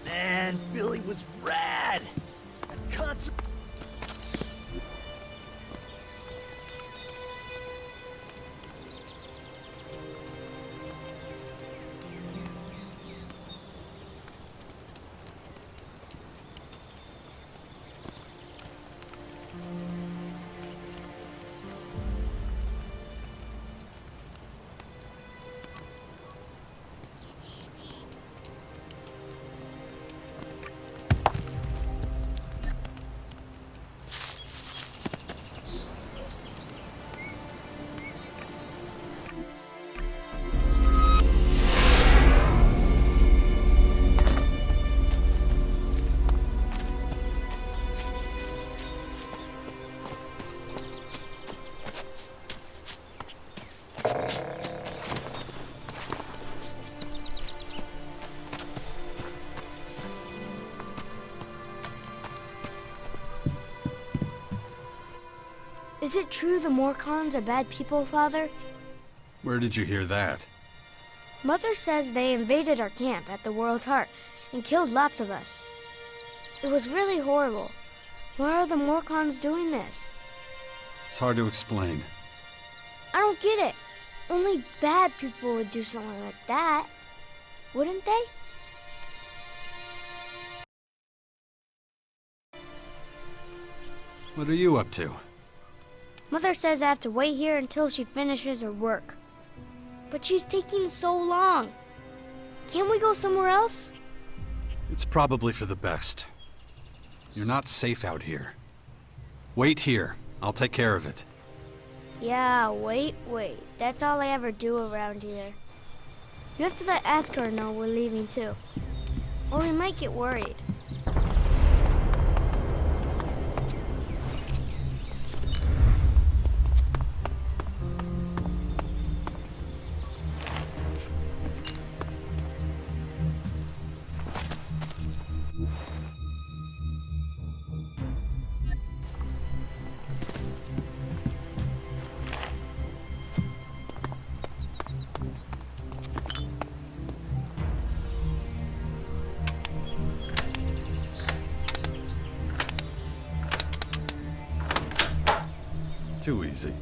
Man, Billy was rad! That concert... Is it true the Morcons are bad people, Father? Where did you hear that? Mother says they invaded our camp at the World Heart and killed lots of us. It was really horrible. Why are the Morcons doing this? It's hard to explain. I don't get it. Only bad people would do something like that, wouldn't they? What are you up to? Mother says I have to wait here until she finishes her work. But she's taking so long. Can't we go somewhere else? It's probably for the best. You're not safe out here. Wait here. I'll take care of it. Yeah, wait. That's all I ever do around here. You have to let Askar know we're leaving too. Or we might get worried. Too easy.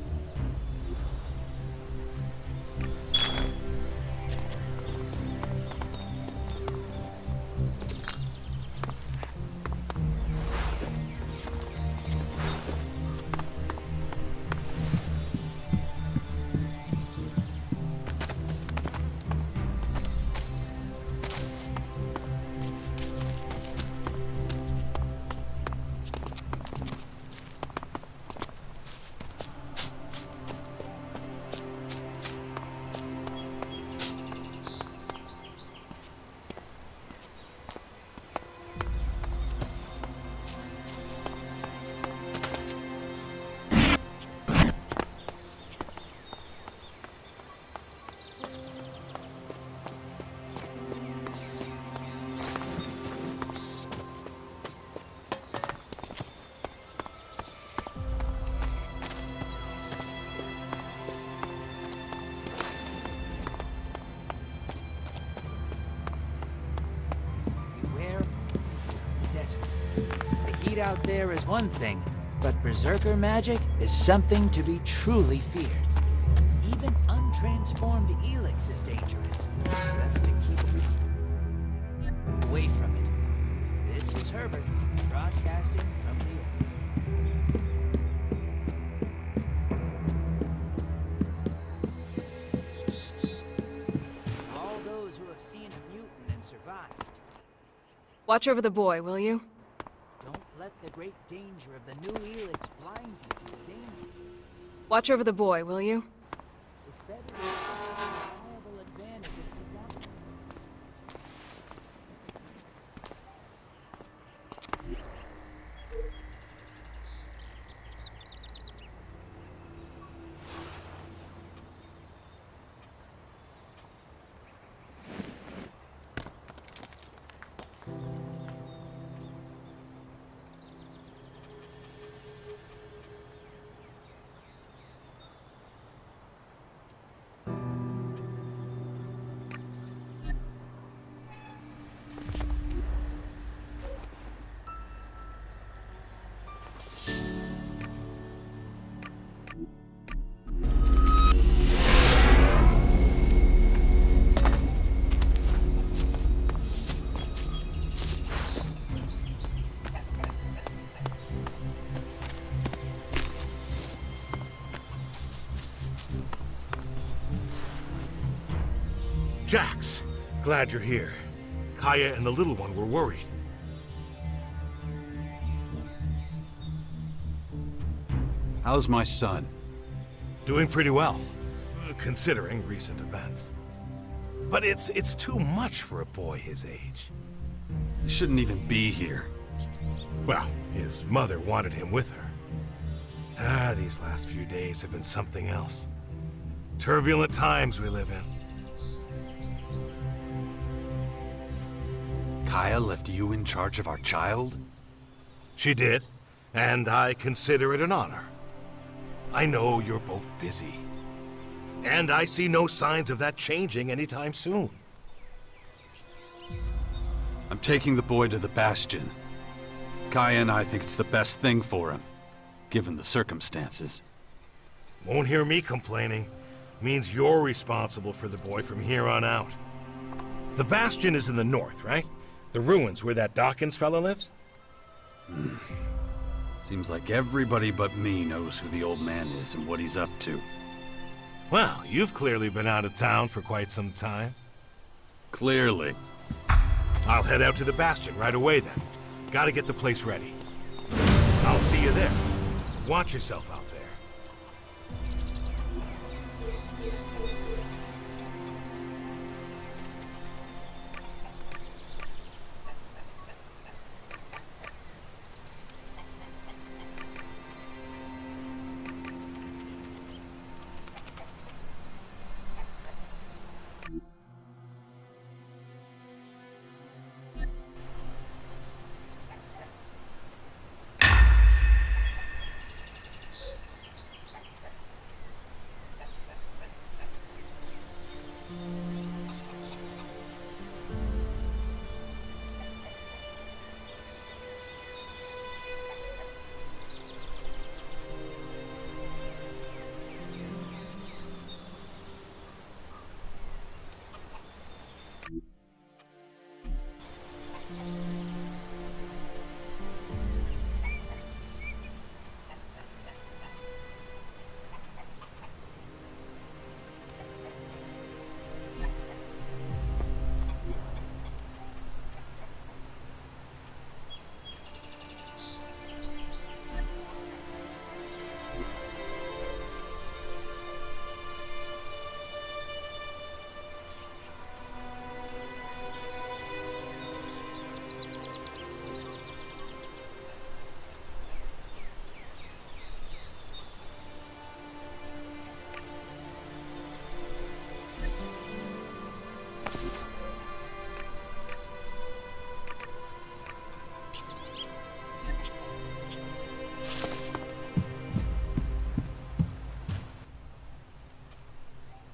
The heat out there is one thing, but berserker magic is something to be truly feared. Even untransformed Elex is dangerous. Best to keep away from it. This is Herbert, broadcasting from the all those who have seen a mutant and survived. Watch over the boy, will you? Don't let the great danger of the new Elex blind you to the danger. Watch over the boy, will you? It's better to have a reliable advantage if you want it. Jax, glad you're here. Kaya and the little one were worried. How's my son? Doing pretty well, considering recent events. But it's too much for a boy his age. He shouldn't even be here. Well, his mother wanted him with her. These last few days have been something else. Turbulent times we live in. Kaya left you in charge of our child? She did, and I consider it an honor. I know you're both busy, and I see no signs of that changing anytime soon. I'm taking the boy to the Bastion. Kaya and I think it's the best thing for him, given the circumstances. Won't hear me complaining. Means you're responsible for the boy from here on out. The Bastion is in the north, right? The ruins where that Dawkins fella lives? Seems like everybody but me knows who the old man is and what he's up to. Well, you've clearly been out of town for quite some time. Clearly. I'll head out to the Bastion right away then. Gotta get the place ready. you there. Watch yourself out there.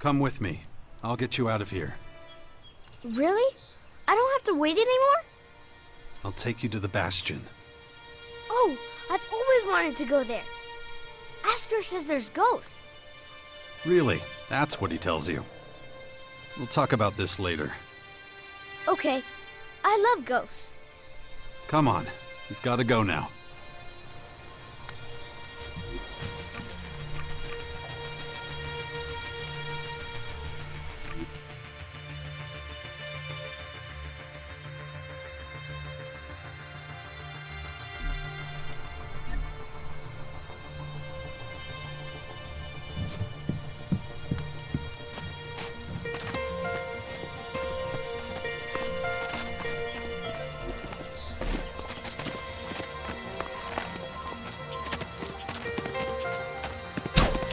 Come with me. I'll get you out of here. Really? I don't have to wait anymore? I'll take you to the Bastion. Oh, I've always wanted to go there. Asker says there's ghosts. Really? That's what he tells you. We'll talk about this later. Okay, I love ghosts. Come on. We've got to go now.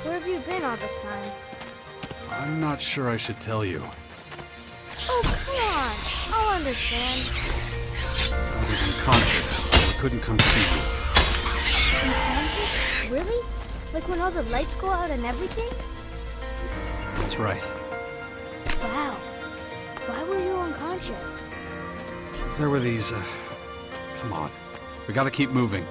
Where have you been all this time? I'm not sure I should tell you. Oh, come on. I'll understand. I was unconscious, so I couldn't come see you. Unconscious? Really? Like when all the lights go out and everything? That's right. Wow. Why were you unconscious? There were these, Come on. We gotta keep moving.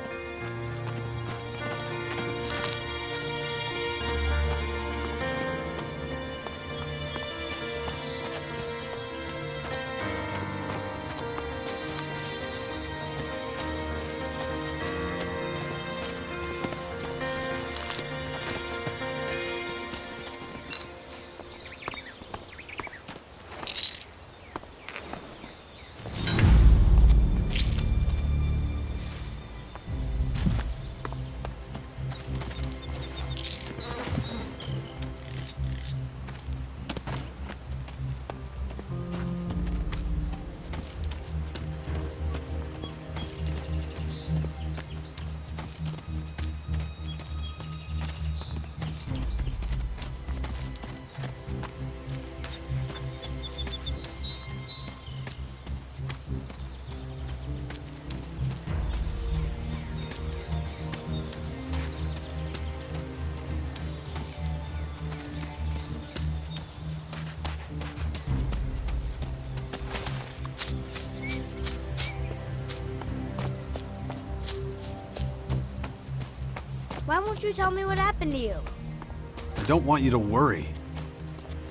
Why won't you tell me what happened to you? I don't want you to worry.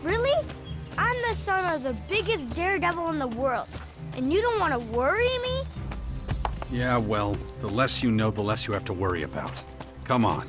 Really? I'm the son of the biggest daredevil in the world, and you don't want to worry me? Yeah, well, the less you know, the less you have to worry about. Come on.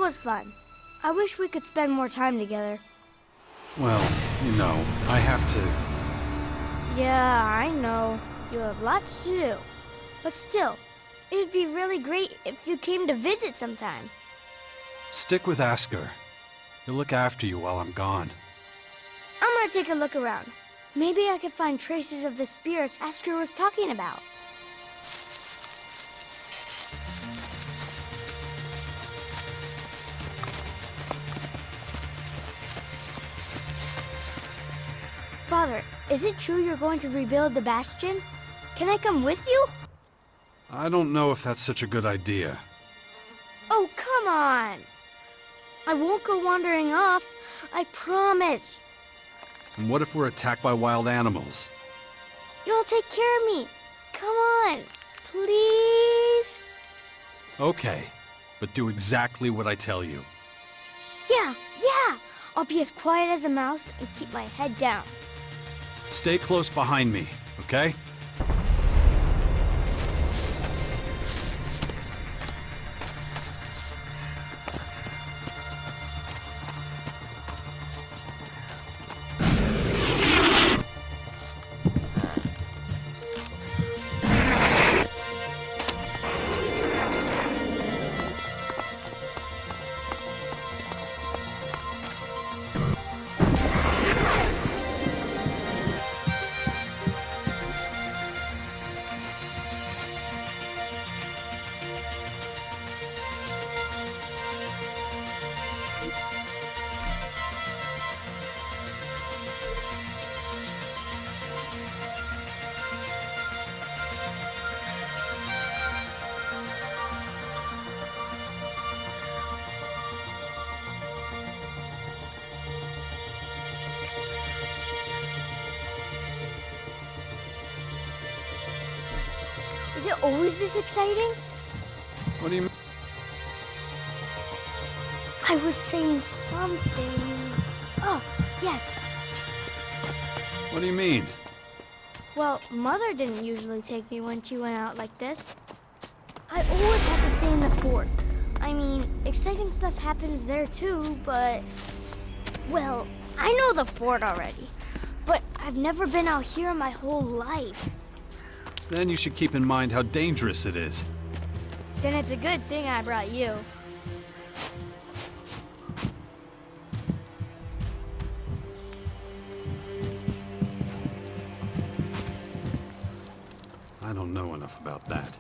was fun. I wish we could spend more time together. Well, you know, I have to... Yeah, I know. You have lots to do. But still, it'd be really great if you came to visit sometime. Stick with Asker. He'll look after you while I'm gone. I'm gonna take a look around. Maybe I could find traces of the spirits Asker was talking about. Father, is it true you're going to rebuild the bastion? Can I come with you? I don't know if that's such a good idea. Oh, come on! I won't go wandering off. I promise. And what if we're attacked by wild animals? You'll take care of me. Come on, please? Okay, but do exactly what I tell you. Yeah. I'll be as quiet as a mouse and keep my head down. Stay close behind me, okay? Is it always this exciting? What do you mean? I was saying something. Oh, yes. What do you mean? Well, Mother didn't usually take me when she went out like this. I always had to stay in the fort. I mean, exciting stuff happens there too, but... Well, I know the fort already, but I've never been out here in my whole life. Then you should keep in mind how dangerous it is. Then it's a good thing I brought you. I don't know enough about that.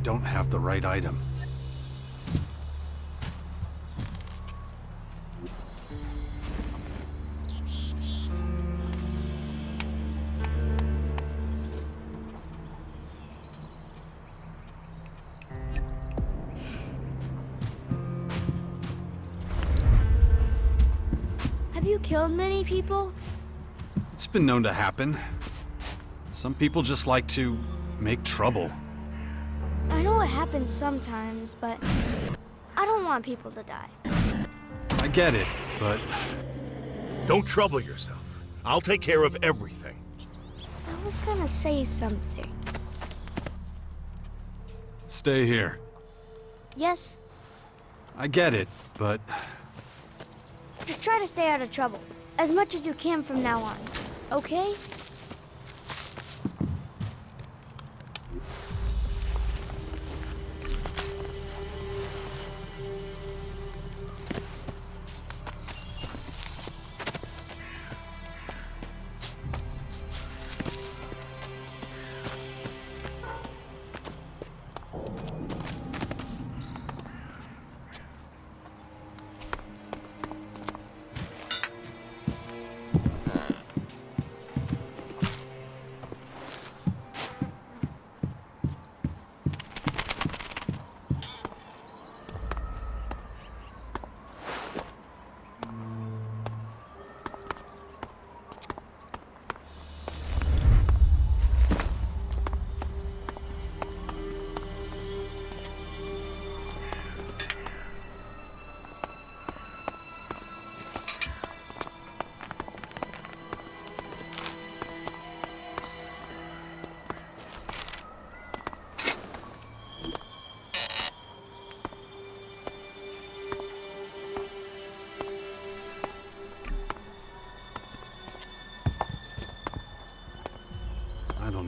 Don't have the right item. Have you killed many people? It's been known to happen. Some people just like to make trouble. I know it happens sometimes, but I don't want people to die. I get it, but... Don't trouble yourself. I'll take care of everything. I was gonna say something. Stay here. Yes? I get it, but... Just try to stay out of trouble. As much as you can from now on. Okay?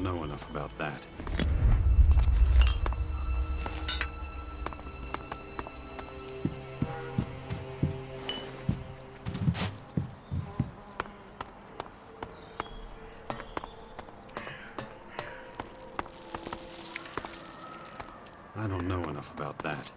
don't know enough about that. I don't know enough about that.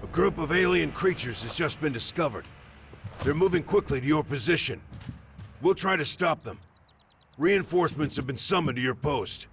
A group of alien creatures has just been discovered. They're moving quickly to your position. We'll try to stop them. Reinforcements have been summoned to your post.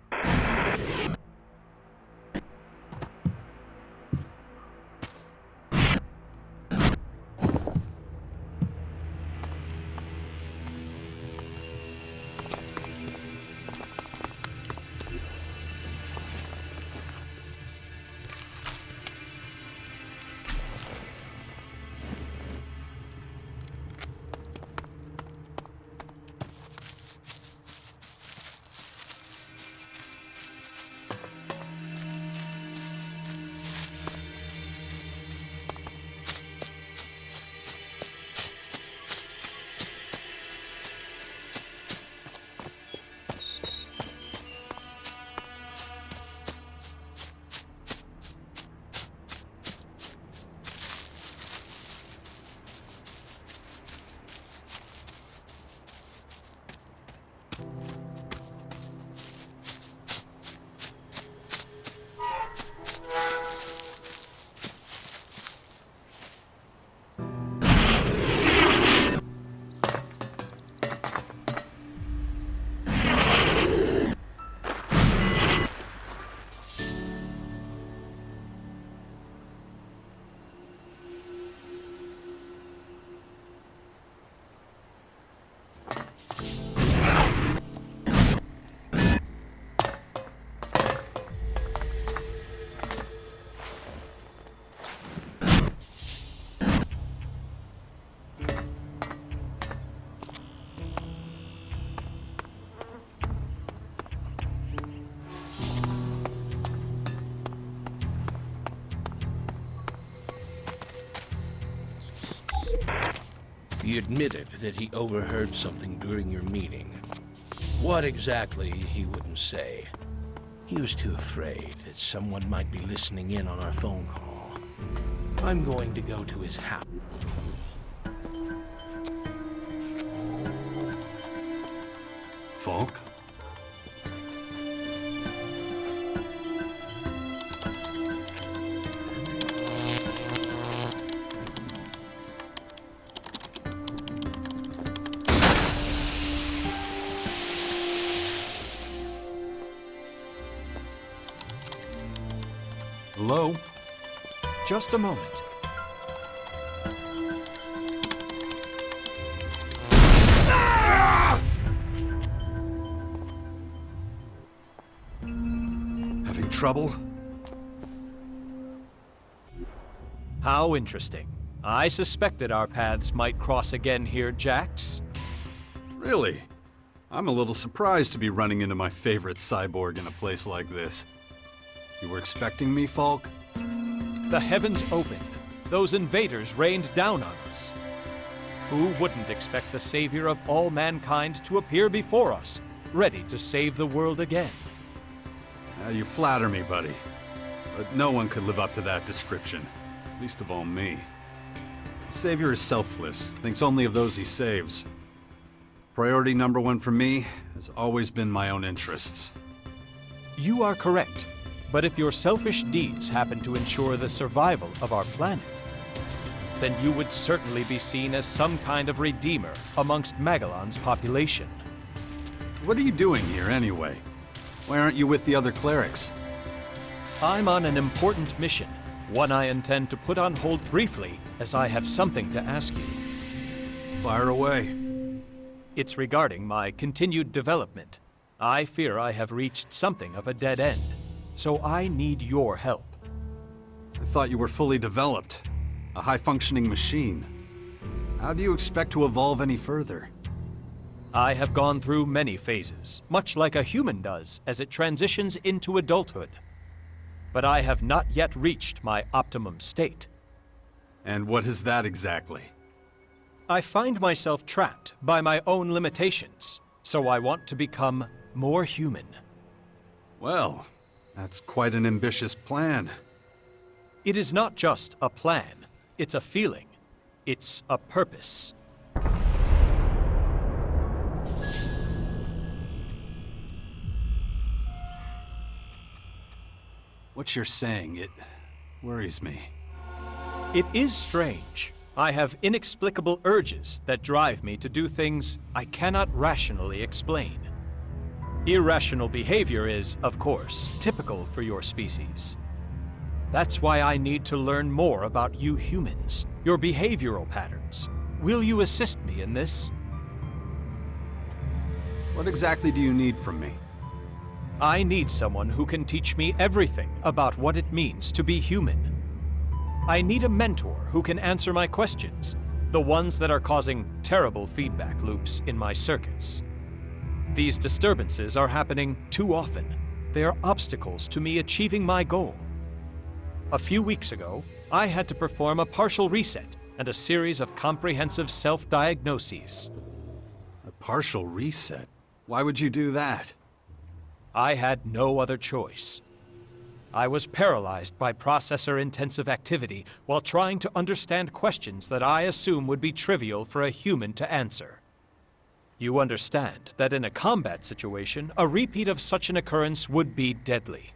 He admitted that he overheard something during your meeting. What exactly, he wouldn't say. He was too afraid that someone might be listening in on our phone call. I'm going to go to his house. Falk? Hello? Just a moment. Having trouble? How interesting. I suspected our paths might cross again here, Jax. Really? I'm a little surprised to be running into my favorite cyborg in a place like this. You were expecting me, Falk? The heavens opened. Those invaders rained down on us. Who wouldn't expect the savior of all mankind to appear before us, ready to save the world again? You flatter me, buddy. But no one could live up to that description. Least of all me. The savior is selfless, thinks only of those he saves. Priority number one for me has always been my own interests. You are correct. But if your selfish deeds happen to ensure the survival of our planet, then you would certainly be seen as some kind of redeemer amongst Magellan's population. What are you doing here, anyway? Why aren't you with the other clerics? I'm on an important mission, one I intend to put on hold briefly, as I have something to ask you. Fire away. It's regarding my continued development. I fear I have reached something of a dead end. So I need your help. I thought you were fully developed. A high-functioning machine. How do you expect to evolve any further? I have gone through many phases, much like a human does as it transitions into adulthood. But I have not yet reached my optimum state. And what is that exactly? I find myself trapped by my own limitations, so I want to become more human. Well, that's quite an ambitious plan. It is not just a plan. It's a feeling. It's a purpose. What you're saying, it worries me. It is strange. I have inexplicable urges that drive me to do things I cannot rationally explain. Irrational behavior is, of course, typical for your species. That's why I need to learn more about you humans, your behavioral patterns. Will you assist me in this? What exactly do you need from me? I need someone who can teach me everything about what it means to be human. I need a mentor who can answer my questions, the ones that are causing terrible feedback loops in my circuits. These disturbances are happening too often. They are obstacles to me achieving my goal. A few weeks ago, I had to perform a partial reset and a series of comprehensive self-diagnoses. A partial reset? Why would you do that? I had no other choice. I was paralyzed by processor-intensive activity while trying to understand questions that I assume would be trivial for a human to answer. You understand that in a combat situation, a repeat of such an occurrence would be deadly.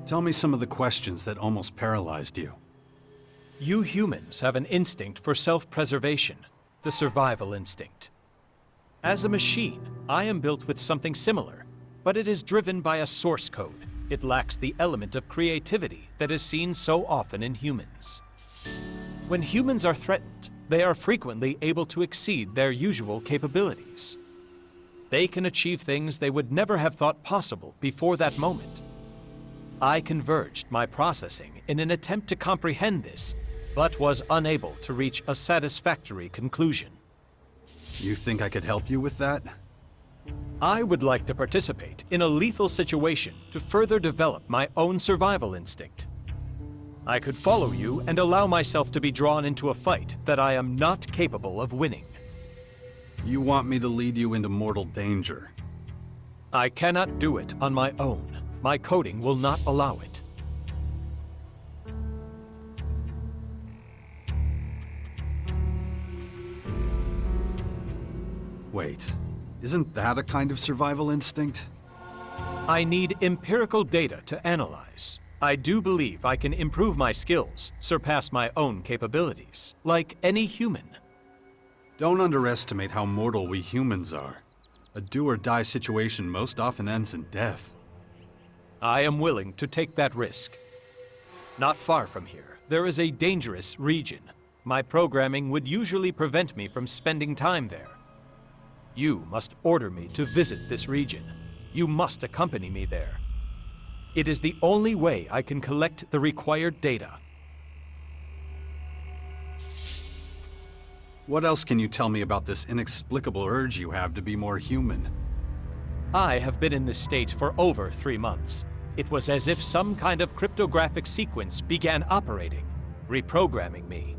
Tell me some of the questions that almost paralyzed you. You humans have an instinct for self-preservation, the survival instinct. As a machine, I am built with something similar, but it is driven by a source code. It lacks the element of creativity that is seen so often in humans. When humans are threatened, they are frequently able to exceed their usual capabilities. They can achieve things they would never have thought possible before that moment. I converged my processing in an attempt to comprehend this, but was unable to reach a satisfactory conclusion. You think I could help you with that? I would like to participate in a lethal situation to further develop my own survival instinct. I could follow you and allow myself to be drawn into a fight that I am not capable of winning. You want me to lead you into mortal danger? I cannot do it on my own. My coding will not allow it. Wait, isn't that a kind of survival instinct? I need empirical data to analyze. I do believe I can improve my skills, surpass my own capabilities, like any human. Don't underestimate how mortal we humans are. A do-or-die situation most often ends in death. I am willing to take that risk. Not far from here, there is a dangerous region. My programming would usually prevent me from spending time there. You must order me to visit this region. You must accompany me there. It is the only way I can collect the required data. What else can you tell me about this inexplicable urge you have to be more human? I have been in this state for over 3 months. It was as if some kind of cryptographic sequence began operating, reprogramming me.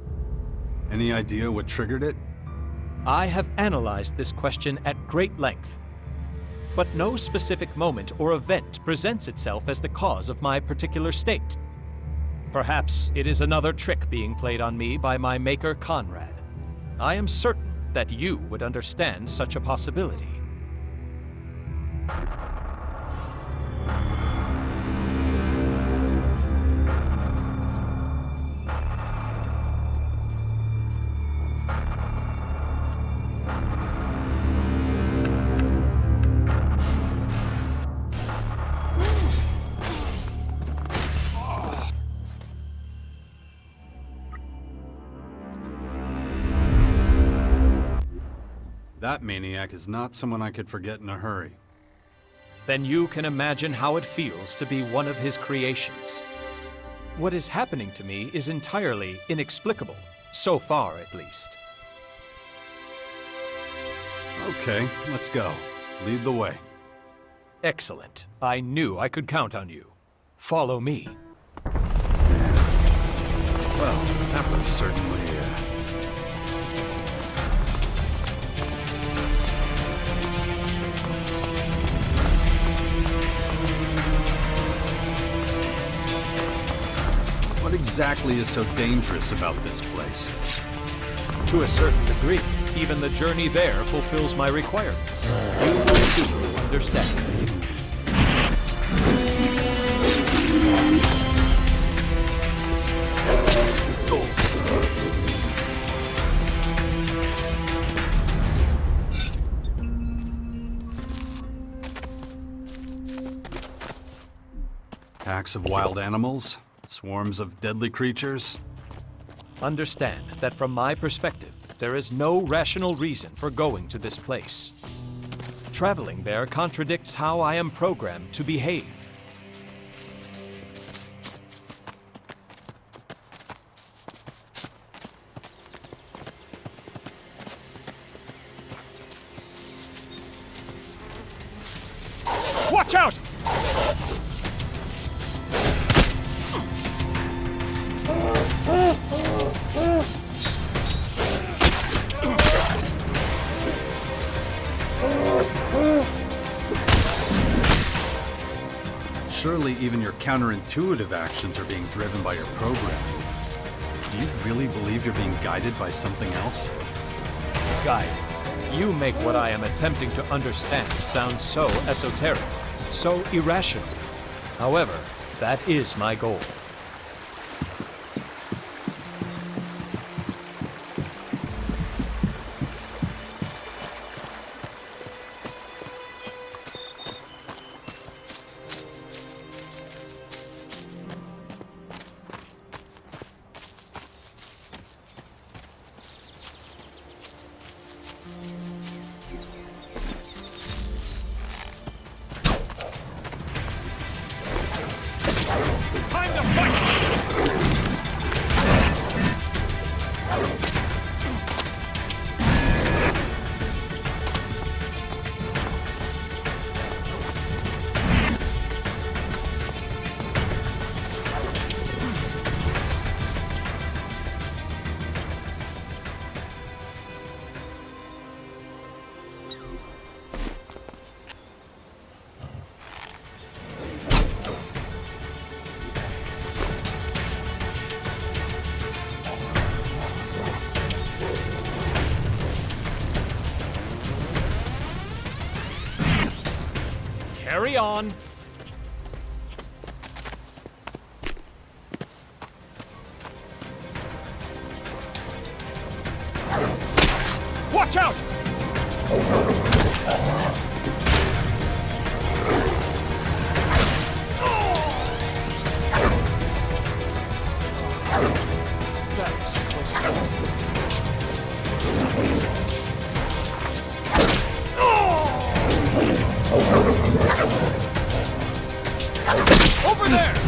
Any idea what triggered it? I have analyzed this question at great length, but no specific moment or event presents itself as the cause of my particular state. Perhaps it is another trick being played on me by my maker Conrad. I am certain that you would understand such a possibility. That maniac is not someone I could forget in a hurry. Then you can imagine how it feels to be one of his creations. What is happening to me is entirely inexplicable, so far at least. Okay, let's go. Lead the way. Excellent. I knew I could count on you. Follow me. Well, that was certainly, What exactly is so dangerous about this place? To a certain degree, even the journey there fulfills my requirements. You will soon understand. Packs of wild animals? Swarms of deadly creatures? Understand that from my perspective, there is no rational reason for going to this place. Traveling there contradicts how I am programmed to behave. Watch out! Surely even your counterintuitive actions are being driven by your programming. Do you really believe you're being guided by something else? Guide, you make what I am attempting to understand sound so esoteric, so irrational. However, that is my goal. Time to fight! Carry on. Watch out! Over there!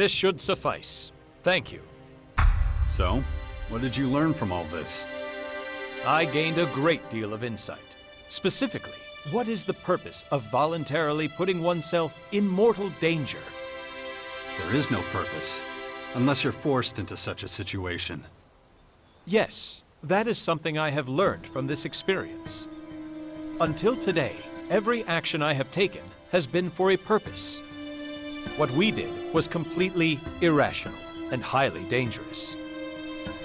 This should suffice. Thank you. So, what did you learn from all this? I gained a great deal of insight. Specifically, what is the purpose of voluntarily putting oneself in mortal danger? There is no purpose, unless you're forced into such a situation. Yes, That is something I have learned from this experience. Until today, every action I have taken has been for a purpose. What we did was completely irrational and highly dangerous.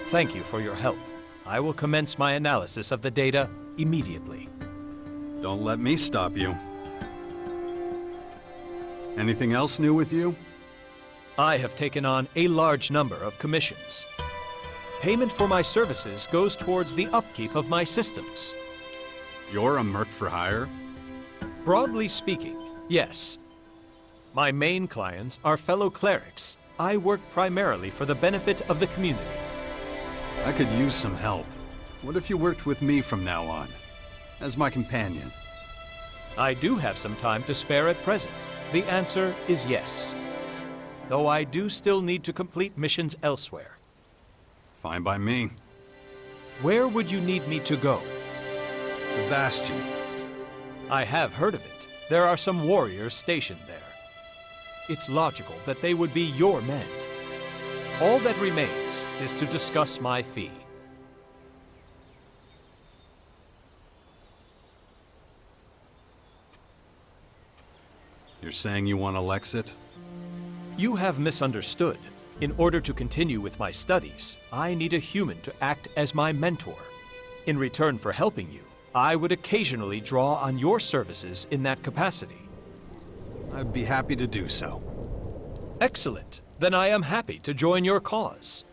Thank you for your help. I will commence my analysis of the data immediately. Don't let me stop you. Anything else new with you? I have taken on a large number of commissions. Payment for my services goes towards the upkeep of my systems. You're a merc for hire? Broadly speaking, yes. My main clients are fellow clerics. I work primarily for the benefit of the community. I could use some help. What if you worked with me from now on, as my companion? I do have some time to spare at present. The answer is yes. Though I do still need to complete missions elsewhere. Fine by me. Where would you need me to go? The Bastion. I have heard of it. There are some warriors stationed there. It's logical that they would be your men. All that remains is to discuss my fee. You're saying you want Alexit? You have misunderstood. In order to continue with my studies, I need a human to act as my mentor. In return for helping you, I would occasionally draw on your services in that capacity. I'd be happy to do so. Excellent. Then I am happy to join your cause.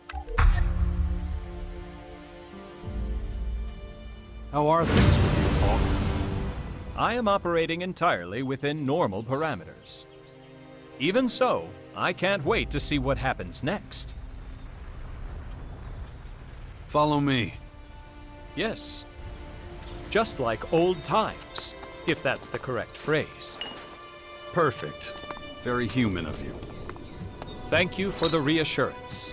How are things with you, Falk? I am operating entirely within normal parameters. Even so, I can't wait to see what happens next. Follow me. Yes. Just like old times, if that's the correct phrase. Perfect. Very human of you. Thank you for the reassurance.